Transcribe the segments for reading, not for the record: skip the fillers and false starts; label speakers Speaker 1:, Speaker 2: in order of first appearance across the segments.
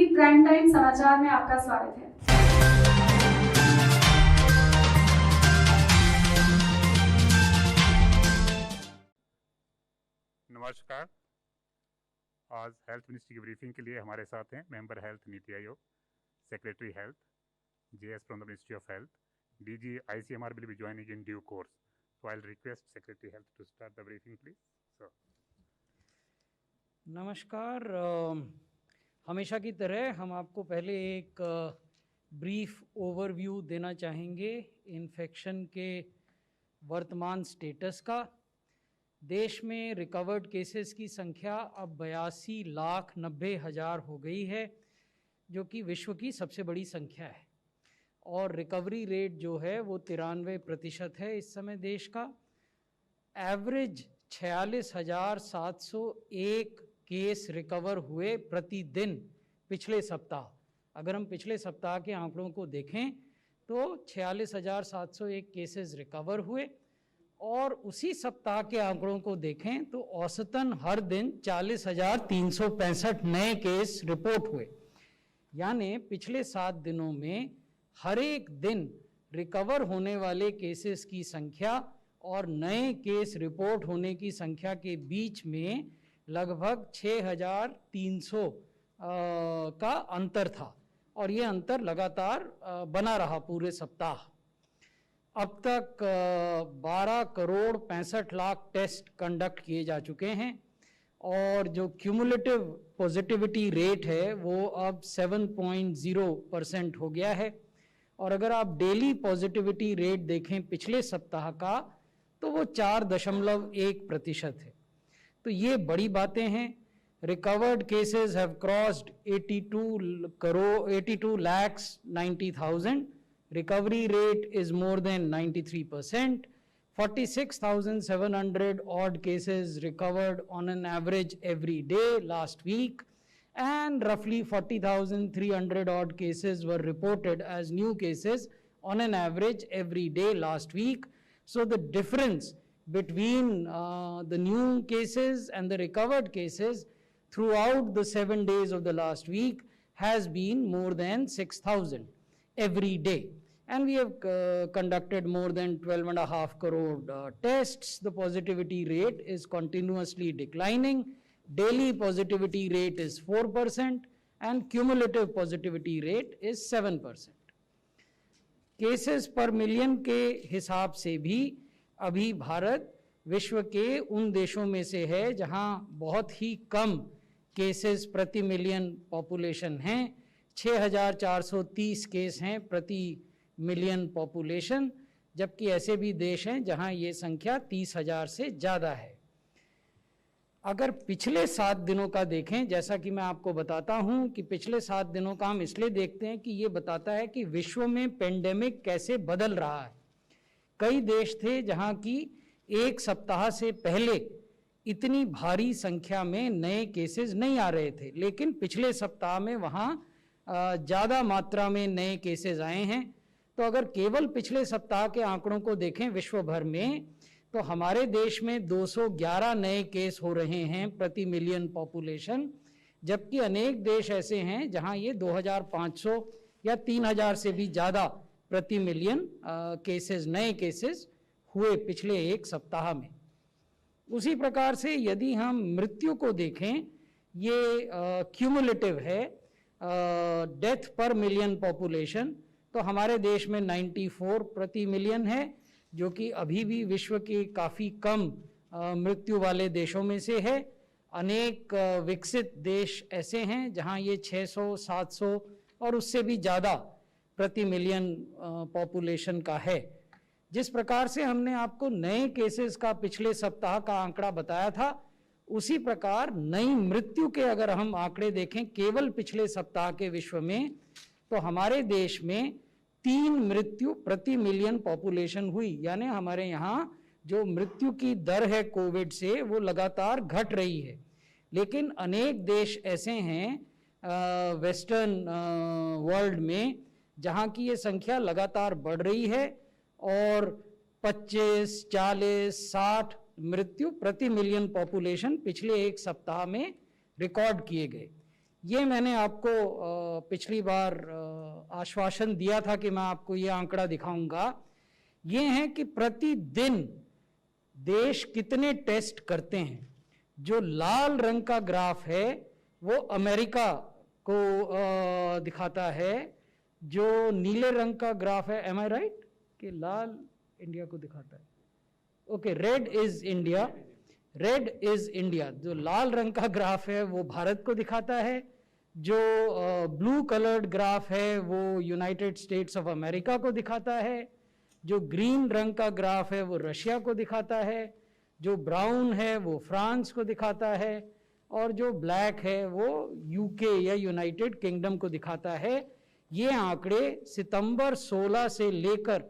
Speaker 1: TV prime time समाचार में आपका स्वागत है।
Speaker 2: नमस्कार। आज हेल्थ मिनिस्ट्री की ब्रीफिंग के लिए हमारे साथ हैं member health NITI Aayog, secretary health, JS from the ministry of health, DG ICMR will be joining in due course. So I'll request Secretary Health to start the briefing, please. So.
Speaker 3: नमस्कार। हमेशा की तरह हम आपको पहले एक ब्रीफ ओवरव्यू देना चाहेंगे इन्फेक्शन के वर्तमान स्टेटस का। देश में रिकवर्ड केसेस की संख्या अब 82,90,000 हो गई है, जो कि विश्व की सबसे बड़ी संख्या है। और रिकवरी रेट जो है वो 93% है इस समय देश का। एवरेज 46,701 केस रिकवर हुए प्रतिदिन पिछले सप्ताह। अगर हम पिछले सप्ताह के आंकड़ों को देखें तो 46,701 केसेस रिकवर हुए, और उसी सप्ताह के आंकड़ों को देखें तो औसतन हर दिन 40,365 नए केस रिपोर्ट हुए। यानी पिछले 7 दिनों में हर एक दिन रिकवर होने वाले केसेस की संख्या और नए केस रिपोर्ट होने की संख्या के बीच में लगभग 6,300 का अंतर था, और ये अंतर लगातार बना रहा पूरे सप्ताह। अब तक 12,65,00,000 टेस्ट कंडक्ट किए जा चुके हैं, और जो क्यूमुलेटिव पॉजिटिविटी रेट है वो अब 7.0% हो गया है। और अगर आप डेली पॉजिटिविटी रेट देखें पिछले सप्ताह का तो वो 4.1% है। तो ये बड़ी बातें हैं। Recovered cases have crossed 82,90,000। Recovery rate is more than 93%. 46,700 odd cases recovered on an average every day last week, and roughly 40,300 odd cases were reported as new cases on an average every day last week. So the difference between the new cases and the recovered cases throughout the 7 days of the last week has been more than 6,000 every day. And we have conducted more than 12.5 crore tests. The positivity rate is continuously declining. Daily positivity rate is 4% and cumulative positivity rate is 7%. Cases पर million के हिसाब से भी अभी भारत विश्व के उन देशों में से है जहां बहुत ही कम केसेस प्रति मिलियन पॉपुलेशन हैं। 6,430 केस हैं प्रति मिलियन पॉपुलेशन, जबकि ऐसे भी देश हैं जहां ये संख्या 30,000 से ज़्यादा है। अगर पिछले 7 दिनों का देखें, जैसा कि मैं आपको बताता हूं कि पिछले 7 दिनों का हम इसलिए देखते हैं कि ये बताता है कि विश्व में पेंडेमिक कैसे बदल रहा है। कई देश थे जहां की एक सप्ताह से पहले इतनी भारी संख्या में नए केसेस नहीं आ रहे थे, लेकिन पिछले सप्ताह में वहाँ ज़्यादा मात्रा में नए केसेस आए हैं। तो अगर केवल पिछले सप्ताह के आंकड़ों को देखें विश्व भर में, तो हमारे देश में 211 नए केस हो रहे हैं प्रति मिलियन पॉपुलेशन, जबकि अनेक देश ऐसे हैं जहां ये 2,500 या 3,000 से भी ज़्यादा प्रति मिलियन केसेस, नए केसेस हुए पिछले एक सप्ताह में। उसी प्रकार से यदि हम मृत्यु को देखें, ये क्यूमुलेटिव है, डेथ पर मिलियन पॉपुलेशन, तो हमारे देश में 94 प्रति मिलियन है, जो कि अभी भी विश्व के काफ़ी कम मृत्यु वाले देशों में से है। अनेक विकसित देश ऐसे हैं जहां ये 600, 700 और उससे भी ज़्यादा प्रति मिलियन पॉपुलेशन का है। जिस प्रकार से हमने आपको नए केसेस का पिछले सप्ताह का आंकड़ा बताया था, उसी प्रकार नई मृत्यु के अगर हम आंकड़े देखें केवल पिछले सप्ताह के विश्व में, तो हमारे देश में 3 मृत्यु प्रति मिलियन पॉपुलेशन हुई। यानी हमारे यहाँ जो मृत्यु की दर है कोविड से वो लगातार घट रही है। लेकिन अनेक देश ऐसे हैं वेस्टर्न वर्ल्ड में जहाँ की ये संख्या लगातार बढ़ रही है, और 25, 40, 60 मृत्यु प्रति मिलियन पॉपुलेशन पिछले एक सप्ताह में रिकॉर्ड किए गए। ये मैंने आपको पिछली बार आश्वासन दिया था कि मैं आपको ये आंकड़ा दिखाऊंगा। ये है कि प्रतिदिन देश कितने टेस्ट करते हैं। जो लाल रंग का ग्राफ है वो अमेरिका को दिखाता है, जो नीले रंग का ग्राफ है, एम आई राइट, कि लाल इंडिया को दिखाता है, okay, red is India, red is India. जो लाल रंग का ग्राफ है वो भारत को दिखाता है, जो ब्लू कलर्ड ग्राफ है वो यूनाइटेड स्टेट्स ऑफ अमेरिका को दिखाता है, जो ग्रीन रंग का ग्राफ है वो रशिया को दिखाता है, जो ब्राउन है वो फ्रांस को दिखाता है, और जो ब्लैक है वो यूके या यूनाइटेड किंगडम को दिखाता है। ये आंकड़े सितंबर 16 से लेकर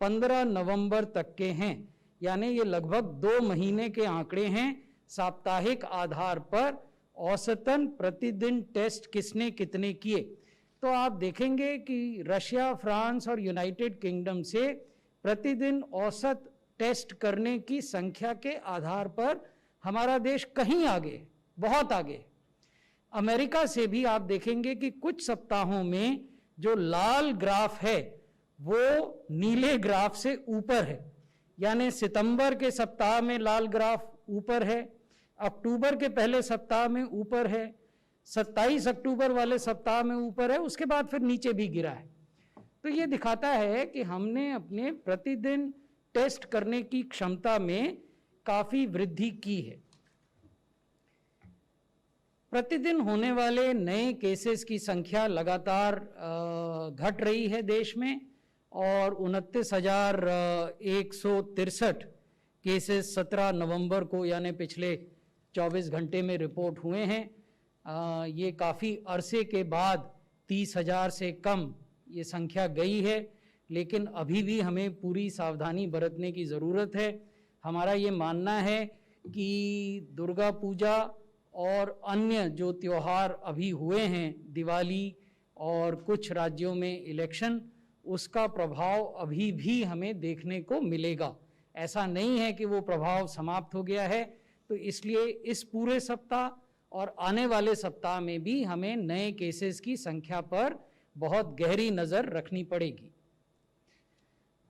Speaker 3: 15 नवंबर तक के हैं, यानी ये लगभग 2 महीने के आंकड़े हैं। साप्ताहिक आधार पर औसतन प्रतिदिन टेस्ट किसने कितने किए, तो आप देखेंगे कि रशिया, फ्रांस और यूनाइटेड किंगडम से प्रतिदिन औसत टेस्ट करने की संख्या के आधार पर हमारा देश कहीं आगे, बहुत आगे। अमेरिका से भी आप देखेंगे कि कुछ सप्ताहों में जो लाल ग्राफ है वो नीले ग्राफ से ऊपर है, यानी सितंबर के सप्ताह में लाल ग्राफ ऊपर है, अक्टूबर के पहले सप्ताह में ऊपर है, 27 अक्टूबर वाले सप्ताह में ऊपर है, उसके बाद फिर नीचे भी गिरा है। तो ये दिखाता है कि हमने अपने प्रतिदिन टेस्ट करने की क्षमता में काफी वृद्धि की है। प्रतिदिन होने वाले नए केसेस की संख्या लगातार घट रही है देश में, और 29,163 केसेस 17 नवंबर को यानी पिछले 24 घंटे में रिपोर्ट हुए हैं। ये काफ़ी अरसे के बाद 30,000 से कम ये संख्या गई है, लेकिन अभी भी हमें पूरी सावधानी बरतने की ज़रूरत है। हमारा ये मानना है कि दुर्गा पूजा और अन्य जो त्यौहार अभी हुए हैं, दिवाली और कुछ राज्यों में इलेक्शन, उसका प्रभाव अभी भी हमें देखने को मिलेगा। ऐसा नहीं है कि वो प्रभाव समाप्त हो गया है। तो इसलिए इस पूरे सप्ताह और आने वाले सप्ताह में भी हमें नए केसेस की संख्या पर बहुत गहरी नज़र रखनी पड़ेगी।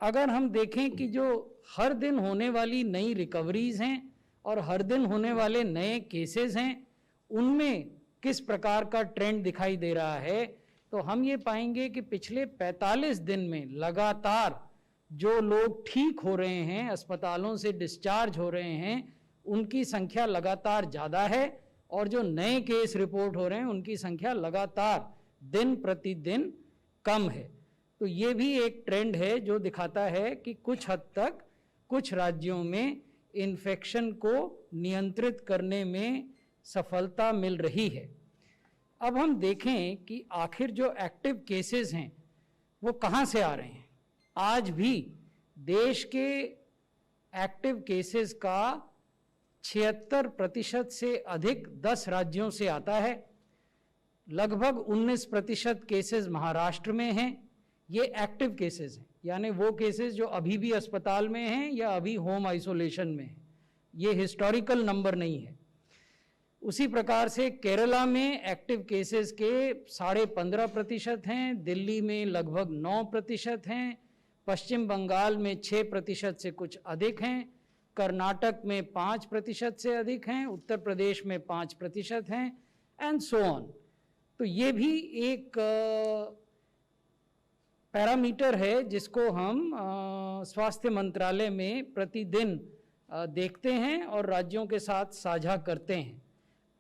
Speaker 3: अगर हम देखें कि जो हर दिन होने वाली नई रिकवरीज हैं और हर दिन होने वाले नए केसेस हैं, उनमें किस प्रकार का ट्रेंड दिखाई दे रहा है, तो हम ये पाएंगे कि पिछले 45 दिन में लगातार जो लोग ठीक हो रहे हैं, अस्पतालों से डिस्चार्ज हो रहे हैं, उनकी संख्या लगातार ज़्यादा है, और जो नए केस रिपोर्ट हो रहे हैं उनकी संख्या लगातार दिन प्रतिदिन कम है। तो ये भी एक ट्रेंड है जो दिखाता है कि कुछ हद तक कुछ राज्यों में इन्फेक्शन को नियंत्रित करने में सफलता मिल रही है। अब हम देखें कि आखिर जो एक्टिव केसेस हैं वो कहाँ से आ रहे हैं। आज भी देश के एक्टिव केसेस का 76% से अधिक 10 राज्यों से आता है। लगभग 19% केसेस महाराष्ट्र में हैं। ये एक्टिव केसेस हैं, यानी वो केसेस जो अभी भी अस्पताल में हैं या अभी होम आइसोलेशन में हैं। ये हिस्टोरिकल नंबर नहीं है। उसी प्रकार से केरला में एक्टिव केसेस के 15.5% हैं, दिल्ली में लगभग 9% हैं, पश्चिम बंगाल में 6% से कुछ अधिक हैं, कर्नाटक में 5% से अधिक हैं, उत्तर प्रदेश में 5% हैं, एंड सो ऑन। तो ये भी एक पैरामीटर है जिसको हम स्वास्थ्य मंत्रालय में प्रतिदिन देखते हैं और राज्यों के साथ साझा करते हैं।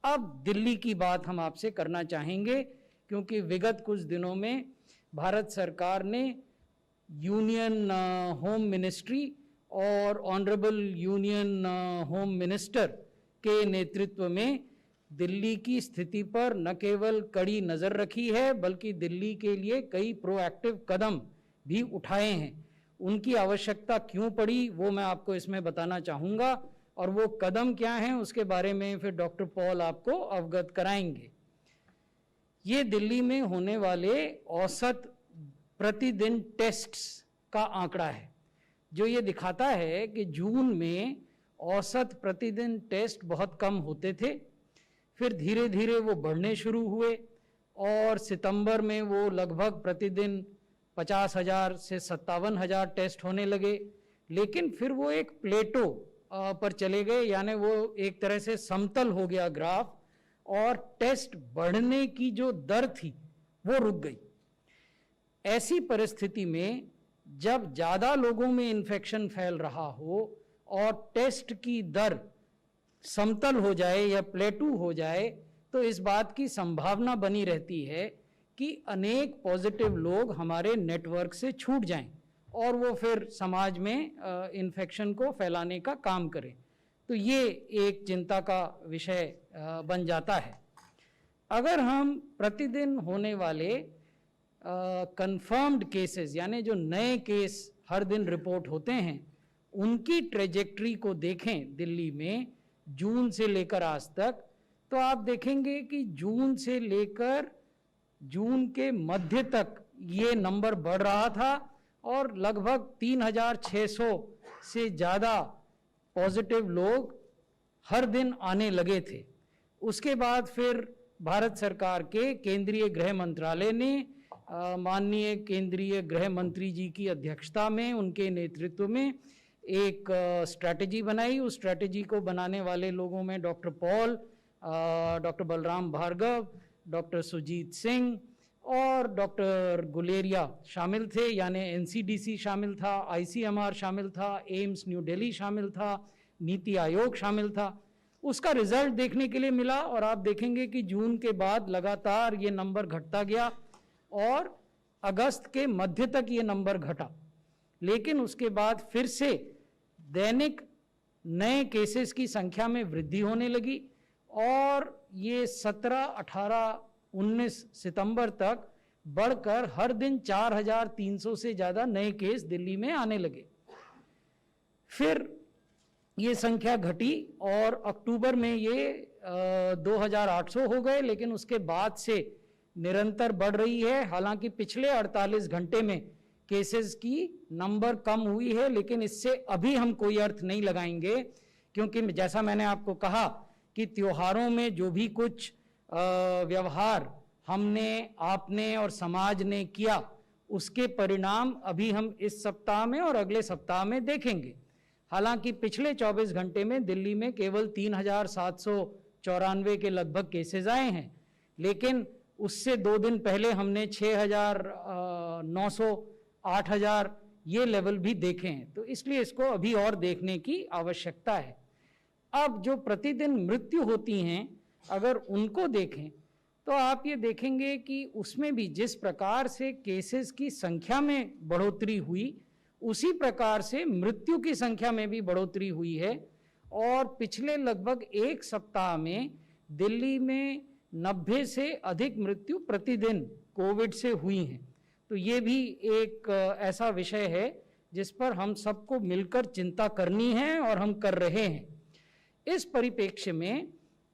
Speaker 3: अब दिल्ली की बात हम आपसे करना चाहेंगे, क्योंकि विगत कुछ दिनों में भारत सरकार ने यूनियन होम मिनिस्ट्री और ऑनरेबल यूनियन होम मिनिस्टर के नेतृत्व में दिल्ली की स्थिति पर न केवल कड़ी नज़र रखी है, बल्कि दिल्ली के लिए कई प्रोएक्टिव कदम भी उठाए हैं। उनकी आवश्यकता क्यों पड़ी वो मैं आपको इसमें बताना चाहूँगा, और वो कदम क्या हैं उसके बारे में फिर डॉक्टर पॉल आपको अवगत कराएंगे। ये दिल्ली में होने वाले औसत प्रतिदिन टेस्ट्स का आंकड़ा है, जो ये दिखाता है कि जून में औसत प्रतिदिन टेस्ट बहुत कम होते थे, फिर धीरे धीरे वो बढ़ने शुरू हुए, और सितंबर में वो लगभग प्रतिदिन 50,000 से 57,000 टेस्ट होने लगे, लेकिन फिर वो एक प्लेटो पर चले गए, यानी वो एक तरह से समतल हो गया ग्राफ, और टेस्ट बढ़ने की जो दर थी वो रुक गई। ऐसी परिस्थिति में जब ज़्यादा लोगों में इन्फेक्शन फैल रहा हो और टेस्ट की दर समतल हो जाए या प्लेटू हो जाए, तो इस बात की संभावना बनी रहती है कि अनेक पॉजिटिव लोग हमारे नेटवर्क से छूट जाएं और वो फिर समाज में इन्फेक्शन को फैलाने का काम करें। तो ये एक चिंता का विषय बन जाता है। अगर हम प्रतिदिन होने वाले कंफर्म्ड केसेस, यानी जो नए केस हर दिन रिपोर्ट होते हैं, उनकी ट्रेजेक्ट्री को देखें दिल्ली में जून से लेकर आज तक, तो आप देखेंगे कि जून से लेकर जून के मध्य तक ये नंबर बढ़ रहा था और लगभग 3,600 से ज़्यादा पॉजिटिव लोग हर दिन आने लगे थे। उसके बाद फिर भारत सरकार के केंद्रीय गृह मंत्रालय ने माननीय केंद्रीय गृह मंत्री जी की अध्यक्षता में, उनके नेतृत्व में एक स्ट्रैटेजी बनाई। उस स्ट्रैटेजी को बनाने वाले लोगों में doctor Paul, doctor Balram Bhargava, doctor Sujeet Singh और डॉक्टर गुलेरिया शामिल थे, यानी एनसीडीसी शामिल था, आईसीएमआर शामिल था, एम्स न्यू दिल्ली शामिल था, नीति आयोग शामिल था। उसका रिजल्ट देखने के लिए मिला और आप देखेंगे कि जून के बाद लगातार ये नंबर घटता गया और अगस्त के मध्य तक ये नंबर घटा, लेकिन उसके बाद फिर से दैनिक नए केसेस की संख्या में वृद्धि होने लगी और ये 17, 18, 19 सितंबर तक बढ़कर हर दिन 4,300 से ज़्यादा नए केस दिल्ली में आने लगे। फिर ये संख्या घटी और अक्टूबर में ये 2,800 हो गए, लेकिन उसके बाद से निरंतर बढ़ रही है। हालांकि पिछले 48 घंटे में केसेस की नंबर कम हुई है, लेकिन इससे अभी हम कोई अर्थ नहीं लगाएंगे, क्योंकि जैसा मैंने आपको कहा कि त्योहारों में जो भी कुछ व्यवहार हमने, आपने और समाज ने किया, उसके परिणाम अभी हम इस सप्ताह में और अगले सप्ताह में देखेंगे। हालांकि पिछले 24 घंटे में दिल्ली में केवल 3,794 के लगभग केसेस आए हैं, लेकिन उससे 2 दिन पहले हमने 6,900, 8,000 ये लेवल भी देखे हैं। तो इसलिए इसको अभी और देखने की आवश्यकता है। अब जो प्रतिदिन मृत्यु होती हैं, अगर उनको देखें तो आप ये देखेंगे कि उसमें भी जिस प्रकार से केसेस की संख्या में बढ़ोतरी हुई, उसी प्रकार से मृत्यु की संख्या में भी बढ़ोतरी हुई है। और पिछले लगभग 1 सप्ताह में दिल्ली में 90 से अधिक मृत्यु प्रतिदिन कोविड से हुई हैं। तो ये भी एक ऐसा विषय है जिस पर हम सबको मिलकर चिंता करनी है और हम कर रहे हैं। इस परिप्रेक्ष्य में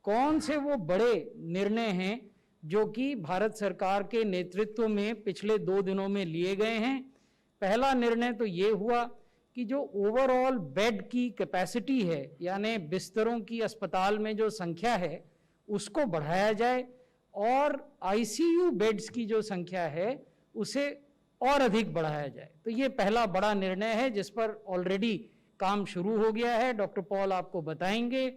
Speaker 3: कौन से वो बड़े निर्णय हैं जो कि भारत सरकार के नेतृत्व में पिछले 2 दिनों में लिए गए हैं। पहला निर्णय तो ये हुआ कि जो ओवरऑल बेड की कैपेसिटी है, यानी बिस्तरों की अस्पताल में जो संख्या है, उसको बढ़ाया जाए और आईसीयू बेड्स की जो संख्या है उसे और अधिक बढ़ाया जाए। तो ये पहला बड़ा निर्णय है जिस पर ऑलरेडी काम शुरू हो गया है, डॉक्टर पॉल आपको बताएंगे।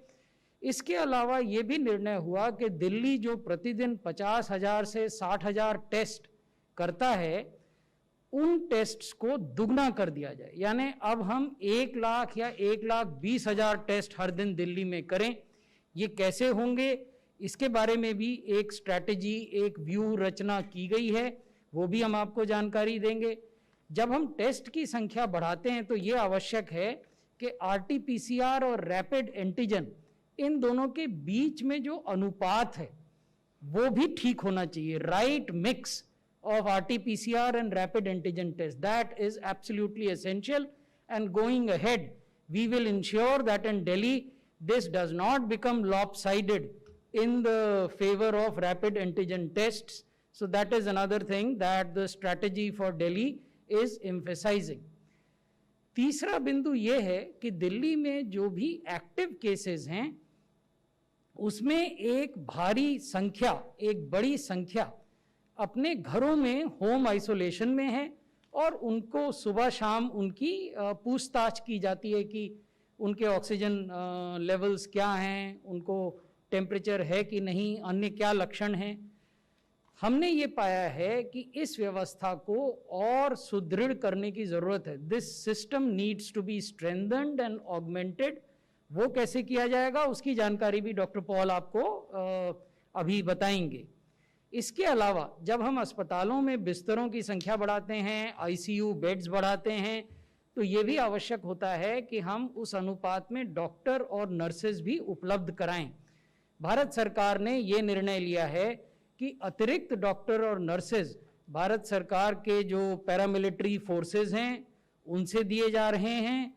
Speaker 3: इसके अलावा ये भी निर्णय हुआ कि दिल्ली जो प्रतिदिन 50,000 से 60,000 टेस्ट करता है, उन टेस्ट्स को दुगना कर दिया जाए, यानी अब हम 1 लाख या 1,20,000 टेस्ट हर दिन दिल्ली में करें। ये कैसे होंगे, इसके बारे में भी एक स्ट्रैटेजी, एक व्यू रचना की गई है, वो भी हम आपको जानकारी देंगे। जब हम टेस्ट की संख्या बढ़ाते हैं तो ये आवश्यक है कि आरटी-पीसीआर और रैपिड एंटीजन, इन दोनों के बीच में जो अनुपात है वो भी ठीक होना चाहिए। Right mix of RT-PCR and rapid antigen test, that is absolutely essential, and going ahead we will ensure that in Delhi this does not become lopsided in the favor of rapid antigen tests. So that is another thing that the strategy for Delhi is emphasizing. तीसरा बिंदु ये है कि दिल्ली में जो भी active cases हैं उसमें एक भारी संख्या, एक बड़ी संख्या अपने घरों में होम आइसोलेशन में हैं और उनको सुबह शाम उनकी पूछताछ की जाती है कि उनके ऑक्सीजन लेवल्स क्या हैं, उनको टेम्परेचर है कि नहीं, अन्य क्या लक्षण हैं। हमने ये पाया है कि इस व्यवस्था को और सुदृढ़ करने की ज़रूरत है। This system needs to be strengthened and augmented. वो कैसे किया जाएगा उसकी जानकारी भी डॉक्टर पॉल आपको अभी बताएंगे। इसके अलावा जब हम अस्पतालों में बिस्तरों की संख्या बढ़ाते हैं, आईसीयू बेड्स बढ़ाते हैं, तो ये भी आवश्यक होता है कि हम उस अनुपात में डॉक्टर और नर्सेज भी उपलब्ध कराएं। भारत सरकार ने ये निर्णय लिया है कि अतिरिक्त डॉक्टर और नर्सेज भारत सरकार के जो पैरामिलिट्री फोर्सेज हैं उनसे दिए जा रहे हैं,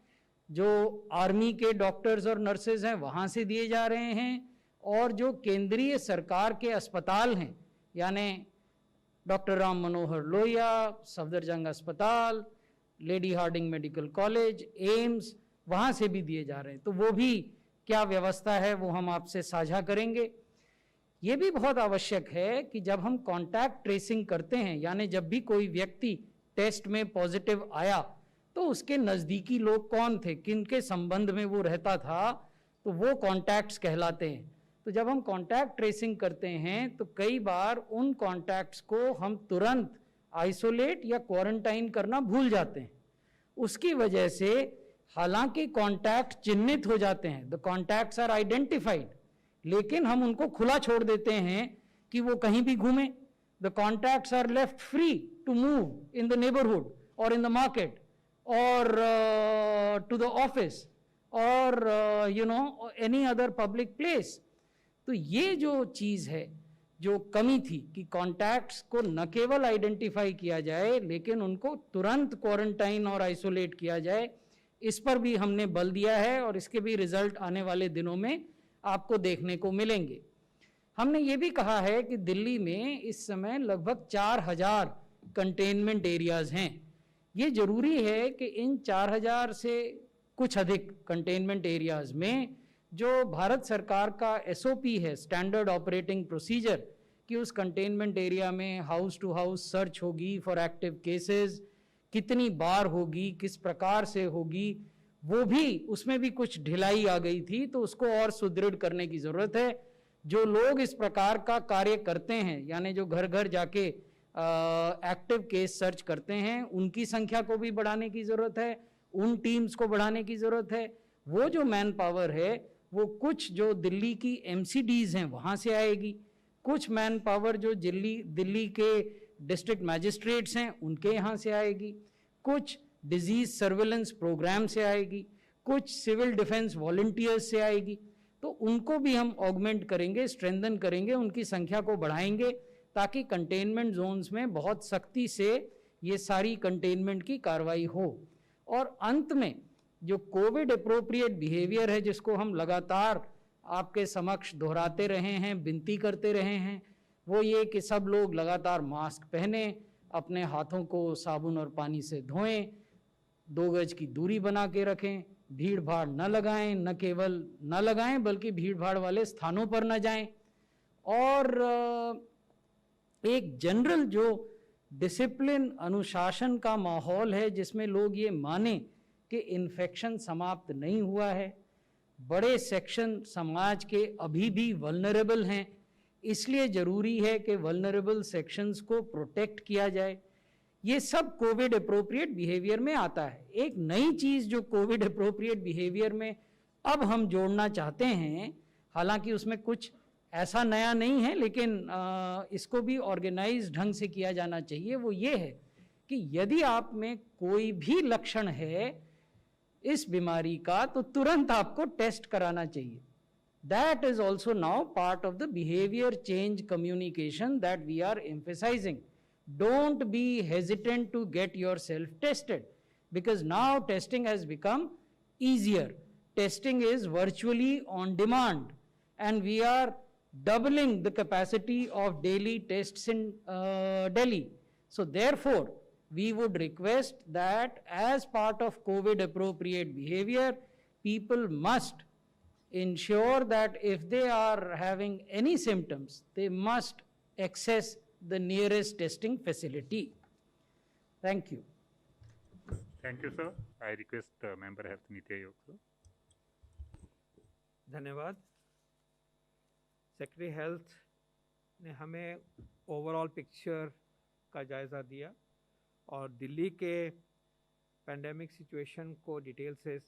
Speaker 3: जो आर्मी के डॉक्टर्स और नर्सेज हैं वहाँ से दिए जा रहे हैं, और जो केंद्रीय सरकार के अस्पताल हैं यानी डॉक्टर राम मनोहर लोहिया, सफदरजंग अस्पताल, lady Hardinge medical college, AIIMS, वहाँ से भी दिए जा रहे हैं। तो वो भी क्या व्यवस्था है वो हम आपसे साझा करेंगे। ये भी बहुत आवश्यक है कि जब हम कॉन्टैक्ट ट्रेसिंग करते हैं यानी जब भी कोई व्यक्ति टेस्ट में पॉजिटिव आया तो उसके नज़दीकी लोग कौन थे, किनके संबंध में वो रहता था, तो वो कॉन्टैक्ट्स कहलाते हैं। तो जब हम कॉन्टैक्ट ट्रेसिंग करते हैं तो कई बार उन कॉन्टैक्ट्स को हम तुरंत आइसोलेट या क्वारंटाइन करना भूल जाते हैं। उसकी वजह से हालांकि कॉन्टैक्ट चिन्हित हो जाते हैं, द कॉन्टैक्ट्स आर आइडेंटिफाइड, लेकिन हम उनको खुला छोड़ देते हैं कि वो कहीं भी घूमें। The contacts are left free to move in the neighbourhood और इन द मार्केट और टू द ऑफिस और एनी अदर पब्लिक प्लेस। तो ये जो चीज़ है, जो कमी थी कि कॉन्टैक्ट्स को न केवल आइडेंटिफाई किया जाए लेकिन उनको तुरंत क्वारंटाइन और आइसोलेट किया जाए, इस पर भी हमने बल दिया है और इसके भी रिजल्ट आने वाले दिनों में आपको देखने को मिलेंगे। हमने ये भी कहा है कि दिल्ली में इस समय लगभग 4000 कंटेनमेंट एरियाज़ हैं। ये ज़रूरी है कि इन 4000 से कुछ अधिक कंटेनमेंट एरियाज़ में जो भारत सरकार का SOP है, स्टैंडर्ड ऑपरेटिंग प्रोसीजर, कि उस कंटेनमेंट एरिया में हाउस टू हाउस सर्च होगी फॉर एक्टिव केसेस, कितनी बार होगी, किस प्रकार से होगी, वो भी उसमें भी कुछ ढिलाई आ गई थी, तो उसको और सुदृढ़ करने की ज़रूरत है। जो लोग इस प्रकार का कार्य करते हैं यानी जो घर घर जाके एक्टिव केस सर्च करते हैं उनकी संख्या को भी बढ़ाने की ज़रूरत है, उन टीम्स को बढ़ाने की ज़रूरत है। वो जो मैन पावर है वो कुछ जो दिल्ली की MCDs हैं वहाँ से आएगी, कुछ मैन पावर जो दिल्ली के डिस्ट्रिक्ट मैजिस्ट्रेट्स हैं उनके यहाँ से आएगी, कुछ डिजीज़ सर्वेलेंस प्रोग्राम से आएगी, कुछ सिविल डिफेंस वॉलंटियर्स से आएगी। तो उनको भी हम ऑगमेंट करेंगे, स्ट्रेंथन करेंगे, उनकी संख्या को बढ़ाएंगे ताकि कंटेनमेंट जोन्स में बहुत सख्ती से ये सारी कंटेनमेंट की कार्रवाई हो। और अंत में जो कोविड अप्रोप्रिएट बिहेवियर है जिसको हम लगातार आपके समक्ष दोहराते रहे हैं, विनती करते रहे हैं, वो ये कि सब लोग लगातार मास्क पहने, अपने हाथों को साबुन और पानी से धोएं, 2 गज की दूरी बना के रखें, भीड़ भाड़ न लगाएं, न केवल न लगाएं बल्कि भीड़ भाड़ वाले स्थानों पर न जाएं, और एक जनरल जो डिसिप्लिन अनुशासन का माहौल है जिसमें लोग ये माने कि इन्फेक्शन समाप्त नहीं हुआ है, बड़े सेक्शन समाज के अभी भी वल्नरेबल हैं, इसलिए ज़रूरी है कि वल्नरेबल सेक्शंस को प्रोटेक्ट किया जाए। ये सब कोविड अप्रोप्रिएट बिहेवियर में आता है। एक नई चीज़ जो कोविड अप्रोप्रिएट बिहेवियर में अब हम जोड़ना चाहते हैं, हालांकि उसमें कुछ ऐसा नया नहीं है लेकिन इसको भी ऑर्गेनाइज ढंग से किया जाना चाहिए, वो ये है कि यदि आप में कोई भी लक्षण है इस बीमारी का तो तुरंत आपको टेस्ट कराना चाहिए। That is also now part of the behavior change communication that we are emphasizing. Don't be hesitant to get yourself tested because now testing has become easier. Testing is virtually on demand and we are doubling the capacity of daily tests in Delhi. So therefore, we would request that as part of COVID appropriate behavior, people must ensure that if they are having any symptoms, they must access the nearest testing facility. Thank you.
Speaker 2: Thank you, sir. I request Member Health Niti Aayog, sir.
Speaker 4: धन्यवाद। Secretary health ने हमें overall picture का जायज़ा दिया और दिल्ली के pandemic situation को detail से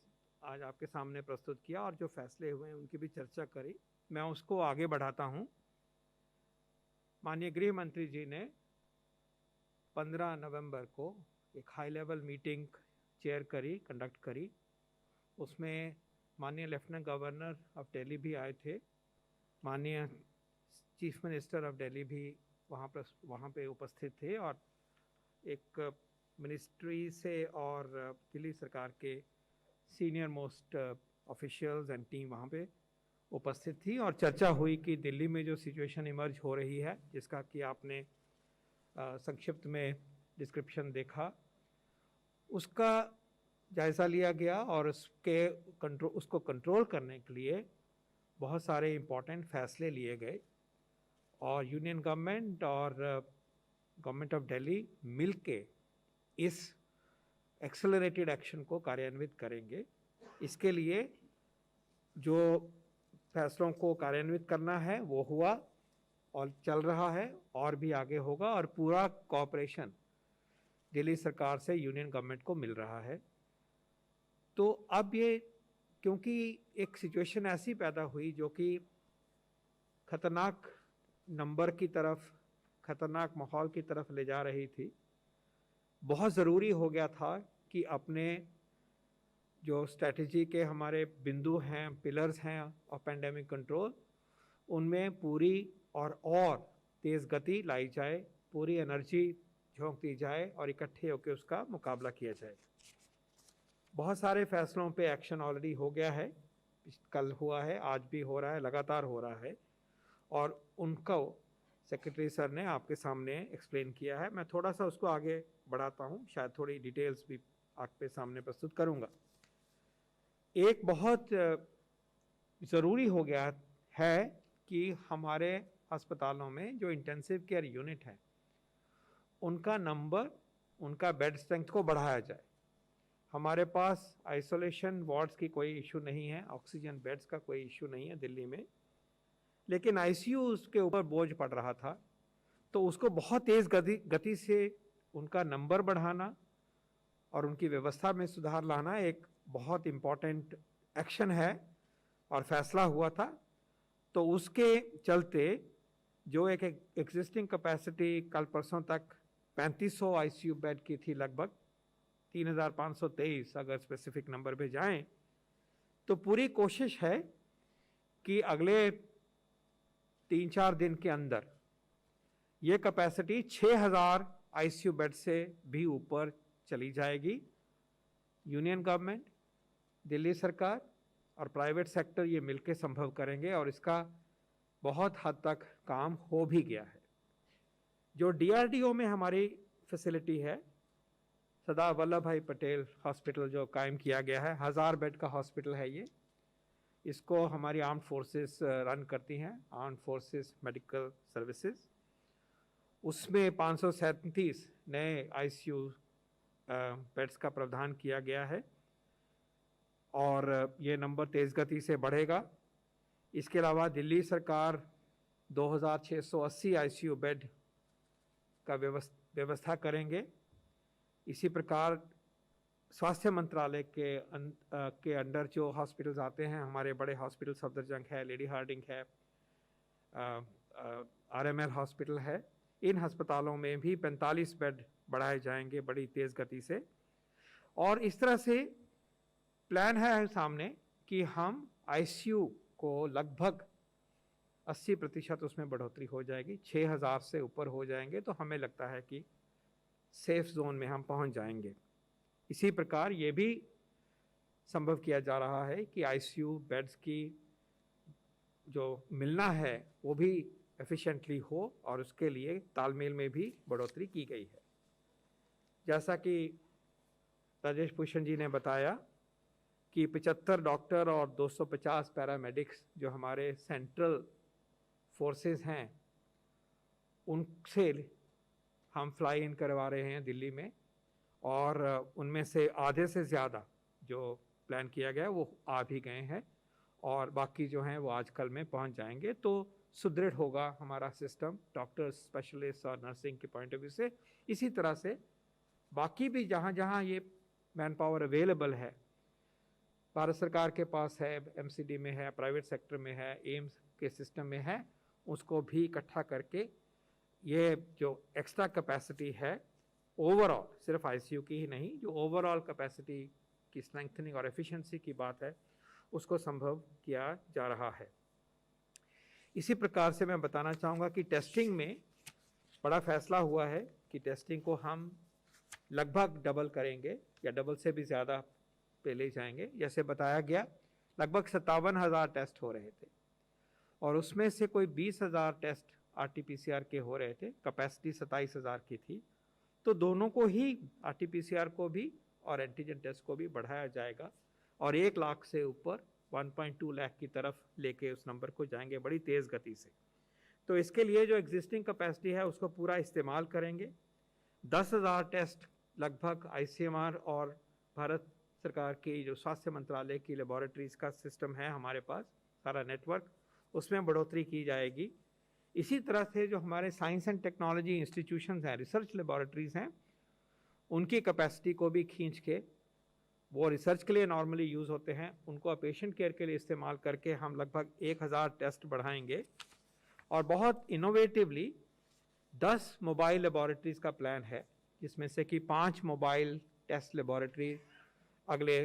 Speaker 4: आज आपके सामने प्रस्तुत किया और जो फैसले हुए हैं उनकी भी चर्चा करी। मैं उसको आगे बढ़ाता हूं। माननीय गृह मंत्री जी ने 15 नवंबर को एक हाई लेवल मीटिंग कंडक्ट करी। उसमें माननीय लेफ्टिनेंट गवर्नर ऑफ दिल्ली भी आए थे, माननीय चीफ मिनिस्टर ऑफ दिल्ली भी वहाँ पे उपस्थित थे और एक मिनिस्ट्री से और दिल्ली सरकार के senior most officials and team वहाँ पे उपस्थित थी और चर्चा हुई कि दिल्ली में जो सिचुएशन इमर्ज हो रही है, जिसका कि आपने संक्षिप्त में डिस्क्रिप्शन देखा, उसका जायज़ा लिया गया और उसको कंट्रोल करने के लिए बहुत सारे इम्पोर्टेंट फैसले लिए गए और यूनियन गवर्नमेंट और गवर्नमेंट ऑफ दिल्ली मिलके इस एक्सेलरेटेड एक्शन को कार्यान्वित करेंगे। इसके लिए जो फैसलों को कार्यान्वित करना है वो हुआ और चल रहा है और भी आगे होगा और पूरा कोऑपरेशन दिल्ली सरकार से यूनियन गवर्नमेंट को मिल रहा है। तो अब ये क्योंकि एक सिचुएशन ऐसी पैदा हुई जो कि खतरनाक नंबर की तरफ, खतरनाक माहौल की तरफ ले जा रही थी, बहुत ज़रूरी हो गया था कि अपने जो स्ट्रेटजी के हमारे बिंदु हैं, पिलर्स हैं ऑफ पेंडेमिक कंट्रोल, उनमें पूरी और तेज़ गति लाई जाए, पूरी एनर्जी झोंक दी जाए और इकट्ठे होकर उसका मुकाबला किया जाए। बहुत सारे फैसलों पे एक्शन ऑलरेडी हो गया है, कल हुआ है, आज भी हो रहा है, लगातार हो रहा है और उनको सेक्रेटरी सर ने आपके सामने एक्सप्लेन किया है। मैं थोड़ा सा उसको आगे बढ़ाता हूँ, शायद थोड़ी डिटेल्स भी आपके सामने प्रस्तुत करूँगा। एक बहुत ज़रूरी हो गया है कि हमारे अस्पतालों में जो इंटेंसिव केयर यूनिट है उनका नंबर, उनका बेड स्ट्रेंथ को बढ़ाया जाए। हमारे पास आइसोलेशन वार्ड्स की कोई इशू नहीं है, ऑक्सीजन बेड्स का कोई इशू नहीं है दिल्ली में, लेकिन आईसीयू के ऊपर बोझ पड़ रहा था, तो उसको बहुत तेज़ गति से उनका नंबर बढ़ाना और उनकी व्यवस्था में सुधार लाना एक बहुत इम्पॉर्टेंट एक्शन है और फैसला हुआ था। तो उसके चलते जो एक एग्जिस्टिंग कैपेसिटी कल परसों तक 3500 आईसीयू बेड की थी, लगभग 3523 अगर स्पेसिफिक नंबर पे जाएं, तो पूरी कोशिश है कि अगले 3-4 दिन के अंदर ये कैपेसिटी 6000 आईसीयू बेड से भी ऊपर चली जाएगी। यूनियन गवर्नमेंट, दिल्ली सरकार और प्राइवेट सेक्टर ये मिलकर संभव करेंगे और इसका बहुत हद तक काम हो भी गया है। जो डीआरडीओ में हमारी फैसिलिटी है, सरदार वल्लभ भाई पटेल हॉस्पिटल जो कायम किया गया है, 1000 बेड का हॉस्पिटल है ये। इसको हमारी आर्म्ड फोर्सेस रन करती हैं, आर्म्ड फोर्सेस मेडिकल सर्विसेज। उसमें 537 नए आईसीयू बेड्स का प्रावधान किया गया है और ये नंबर तेज़ गति से बढ़ेगा। इसके अलावा दिल्ली सरकार 2680 आईसीयू बेड का व्यवस्था करेंगे। इसी प्रकार स्वास्थ्य मंत्रालय के अंडर जो हॉस्पिटल्स आते हैं, हमारे बड़े हॉस्पिटल सफदरजंग है, लेडी हार्डिंग है, आरएमएल हॉस्पिटल है, इन अस्पतालों में भी 45 बेड बढ़ाए जाएंगे बड़ी तेज़ गति से। और इस तरह से प्लान है सामने कि हम आईसीयू को लगभग 80% उसमें बढ़ोतरी हो जाएगी, 6000 से ऊपर हो जाएंगे, तो हमें लगता है कि सेफ जोन में हम पहुंच जाएंगे। इसी प्रकार ये भी संभव किया जा रहा है कि आईसीयू बेड्स की जो मिलना है वो भी एफिशिएंटली हो और उसके लिए तालमेल में भी बढ़ोतरी की गई है। जैसा कि राजेश भूषण जी ने बताया कि 75 डॉक्टर और 250 पैरामेडिक्स जो हमारे सेंट्रल फोर्सेस हैं उनसे हम फ्लाई इन करवा रहे हैं दिल्ली में, और उनमें से आधे से ज़्यादा जो प्लान किया गया है वो आ भी गए हैं, और बाकी जो हैं वो आज कल में पहुंच जाएंगे। तो सुदृढ़ होगा हमारा सिस्टम डॉक्टर्स, स्पेशलिस्ट और नर्सिंग के पॉइंट ऑफ व्यू से। इसी तरह से बाकी भी जहाँ जहाँ ये मैन पावर अवेलेबल है, भारत सरकार के पास है, एमसीडी में है, प्राइवेट सेक्टर में है, एम्स के सिस्टम में है, उसको भी इकट्ठा करके ये जो एक्स्ट्रा कैपेसिटी है ओवरऑल, सिर्फ आईसीयू की ही नहीं, जो ओवरऑल कैपेसिटी की स्ट्रेंथनिंग और एफिशिएंसी की बात है, उसको संभव किया जा रहा है। इसी प्रकार से मैं बताना चाहूँगा कि टेस्टिंग में बड़ा फैसला हुआ है कि टेस्टिंग को हम लगभग डबल करेंगे या डबल से भी ज़्यादा पे ले जाएंगे। जैसे बताया गया, लगभग 57,000 टेस्ट हो रहे थे और उसमें से कोई 20,000 टेस्ट आरटीपीसीआर के हो रहे थे, कैपेसिटी 27,000 की थी। तो दोनों को ही, आरटीपीसीआर को भी और एंटीजन टेस्ट को भी बढ़ाया जाएगा और 1 लाख से ऊपर 1.2 लाख की तरफ लेके उस नंबर को जाएंगे बड़ी तेज़ गति से। तो इसके लिए जो एग्जिस्टिंग कैपेसिटी है उसको पूरा इस्तेमाल करेंगे। 10,000 टेस्ट लगभग आईसीएमआर और भारत सरकार की जो स्वास्थ्य मंत्रालय की लेबॉरेटरीज़ का सिस्टम है हमारे पास, सारा नेटवर्क, उसमें बढ़ोतरी की जाएगी। इसी तरह से जो हमारे साइंस एंड टेक्नोलॉजी इंस्टीट्यूशंस हैं, रिसर्च लेबॉरेटरीज़ हैं, उनकी कैपेसिटी को भी खींच के, वो रिसर्च के लिए नॉर्मली यूज़ होते हैं, उनको पेशेंट केयर के लिए इस्तेमाल करके हम लगभग 1,000 टेस्ट बढ़ाएंगे। और बहुत इनोवेटिवली 10 मोबाइल लेबॉरेटरीज़ का प्लान है, जिसमें से कि 5 मोबाइल टेस्ट लेबॉरेटरी अगले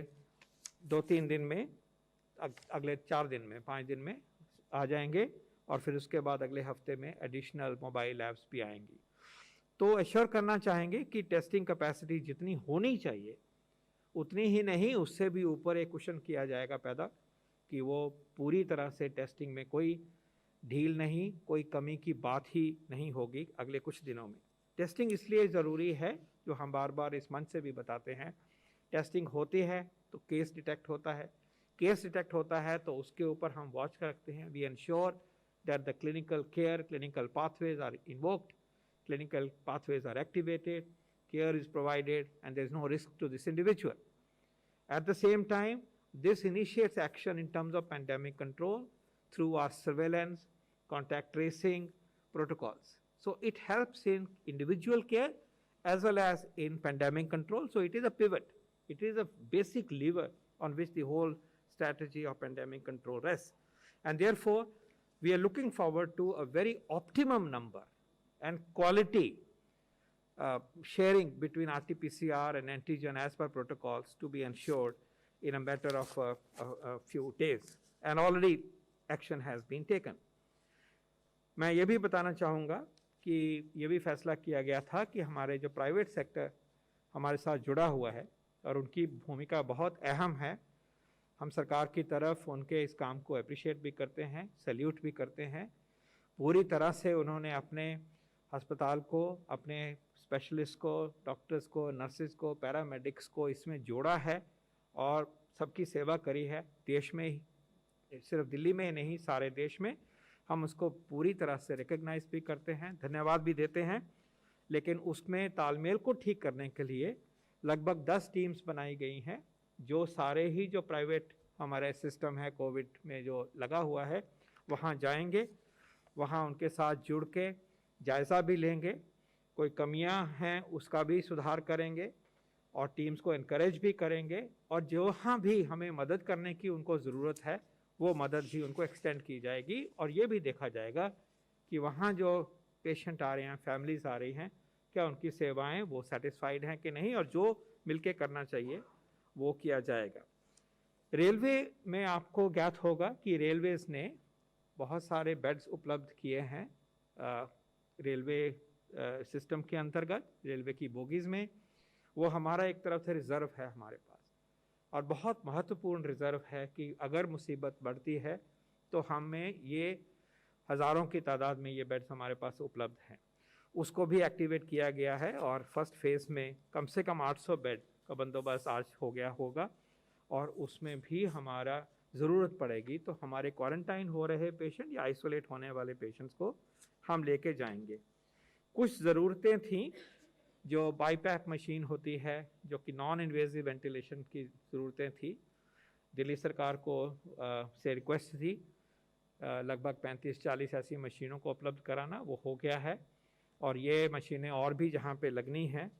Speaker 4: 2-3 दिन में, अगले 4 दिन में, 5 दिन में आ जाएंगे और फिर उसके बाद अगले हफ्ते में एडिशनल मोबाइल लैब्स भी आएंगी। तो एश्योर करना चाहेंगे कि टेस्टिंग कैपेसिटी जितनी होनी चाहिए उतनी ही नहीं, उससे भी ऊपर एक क्वेश्चन किया जाएगा पैदा कि वो पूरी तरह से टेस्टिंग में कोई ढील नहीं, कोई कमी की बात ही नहीं होगी अगले कुछ दिनों में। टेस्टिंग इसलिए ज़रूरी है, जो हम बार बार इस मंच से भी बताते हैं, टेस्टिंग होती है तो केस डिटेक्ट होता है, केस डिटेक्ट होता है तो उसके ऊपर हम वॉच रखते हैं। We ensure that the clinical care, clinical pathways are invoked, clinical pathways are activated, care is provided, and there is no risk to this individual. At the same time, this initiates action in terms of pandemic control through our surveillance, contact tracing protocols. So it helps in individual care as well as in pandemic control. So it is a pivot. It is a basic lever on which the whole strategy of pandemic control rests. And therefore, we are looking forward to a very optimum number and quality sharing between RT-PCR and antigen as per protocols to be ensured in a matter of a few days, and already action has been taken. मैं ये भी बताना चाहूँगा कि ये भी फैसला किया गया था कि हमारे जो प्राइवेट सेक्टर हमारे साथ जुड़ा हुआ है और उनकी भूमिका बहुत अहम है, हम सरकार की तरफ उनके इस काम को अप्रिशिएट भी करते हैं, सैल्यूट भी करते हैं। पूरी तरह से उन्होंने अपने अस्पताल को, अपने स्पेशलिस्ट को, डॉक्टर्स को, नर्सेज को, पैरामेडिक्स को इसमें जोड़ा है और सबकी सेवा करी है। देश में ही, सिर्फ दिल्ली में ही नहीं, सारे देश में हम उसको पूरी तरह से रिकग्नाइज भी करते हैं, धन्यवाद भी देते हैं। लेकिन उसमें तालमेल को ठीक करने के लिए लगभग 10 टीम्स बनाई गई हैं, जो सारे ही जो प्राइवेट हमारे सिस्टम है कोविड में जो लगा हुआ है, वहाँ जाएंगे, वहाँ उनके साथ जुड़ के जायज़ा भी लेंगे, कोई कमियां हैं उसका भी सुधार करेंगे और टीम्स को इनकरेज भी करेंगे, और जहाँ भी हमें मदद करने की उनको ज़रूरत है वो मदद भी उनको एक्सटेंड की जाएगी। और ये भी देखा जाएगा कि वहाँ जो पेशेंट आ रहे हैं, फैमिलीज़ आ रही हैं, क्या उनकी सेवाएं वो सेटिस्फाइड हैं कि नहीं, और जो मिलके करना चाहिए वो किया जाएगा। रेलवे में आपको ज्ञात होगा कि रेलवेज़ ने बहुत सारे बेड्स उपलब्ध किए हैं रेलवे सिस्टम के अंतर्गत, रेलवे की बोगीज़ में। वो हमारा एक तरफ से रिज़र्व है हमारे पास, और बहुत महत्वपूर्ण रिज़र्व है कि अगर मुसीबत बढ़ती है तो हमें ये हज़ारों की तादाद में ये बेड्स हमारे पास उपलब्ध हैं। उसको भी एक्टिवेट किया गया है और फर्स्ट फेज़ में कम से कम 800 बेड का बंदोबस्त आज हो गया होगा, और उसमें भी हमारा ज़रूरत पड़ेगी तो हमारे क्वारंटाइन हो रहे पेशेंट या आइसोलेट होने वाले पेशेंट्स को हम लेके जाएंगे। कुछ ज़रूरतें थीं जो बाईपैप मशीन होती है, जो कि नॉन इन्वेजिव वेंटिलेशन की ज़रूरतें थी। दिल्ली सरकार को से रिक्वेस्ट थी लगभग 35-40 ऐसी मशीनों को उपलब्ध कराना, वो हो गया है। और ये मशीनें और भी जहाँ पे लगनी हैं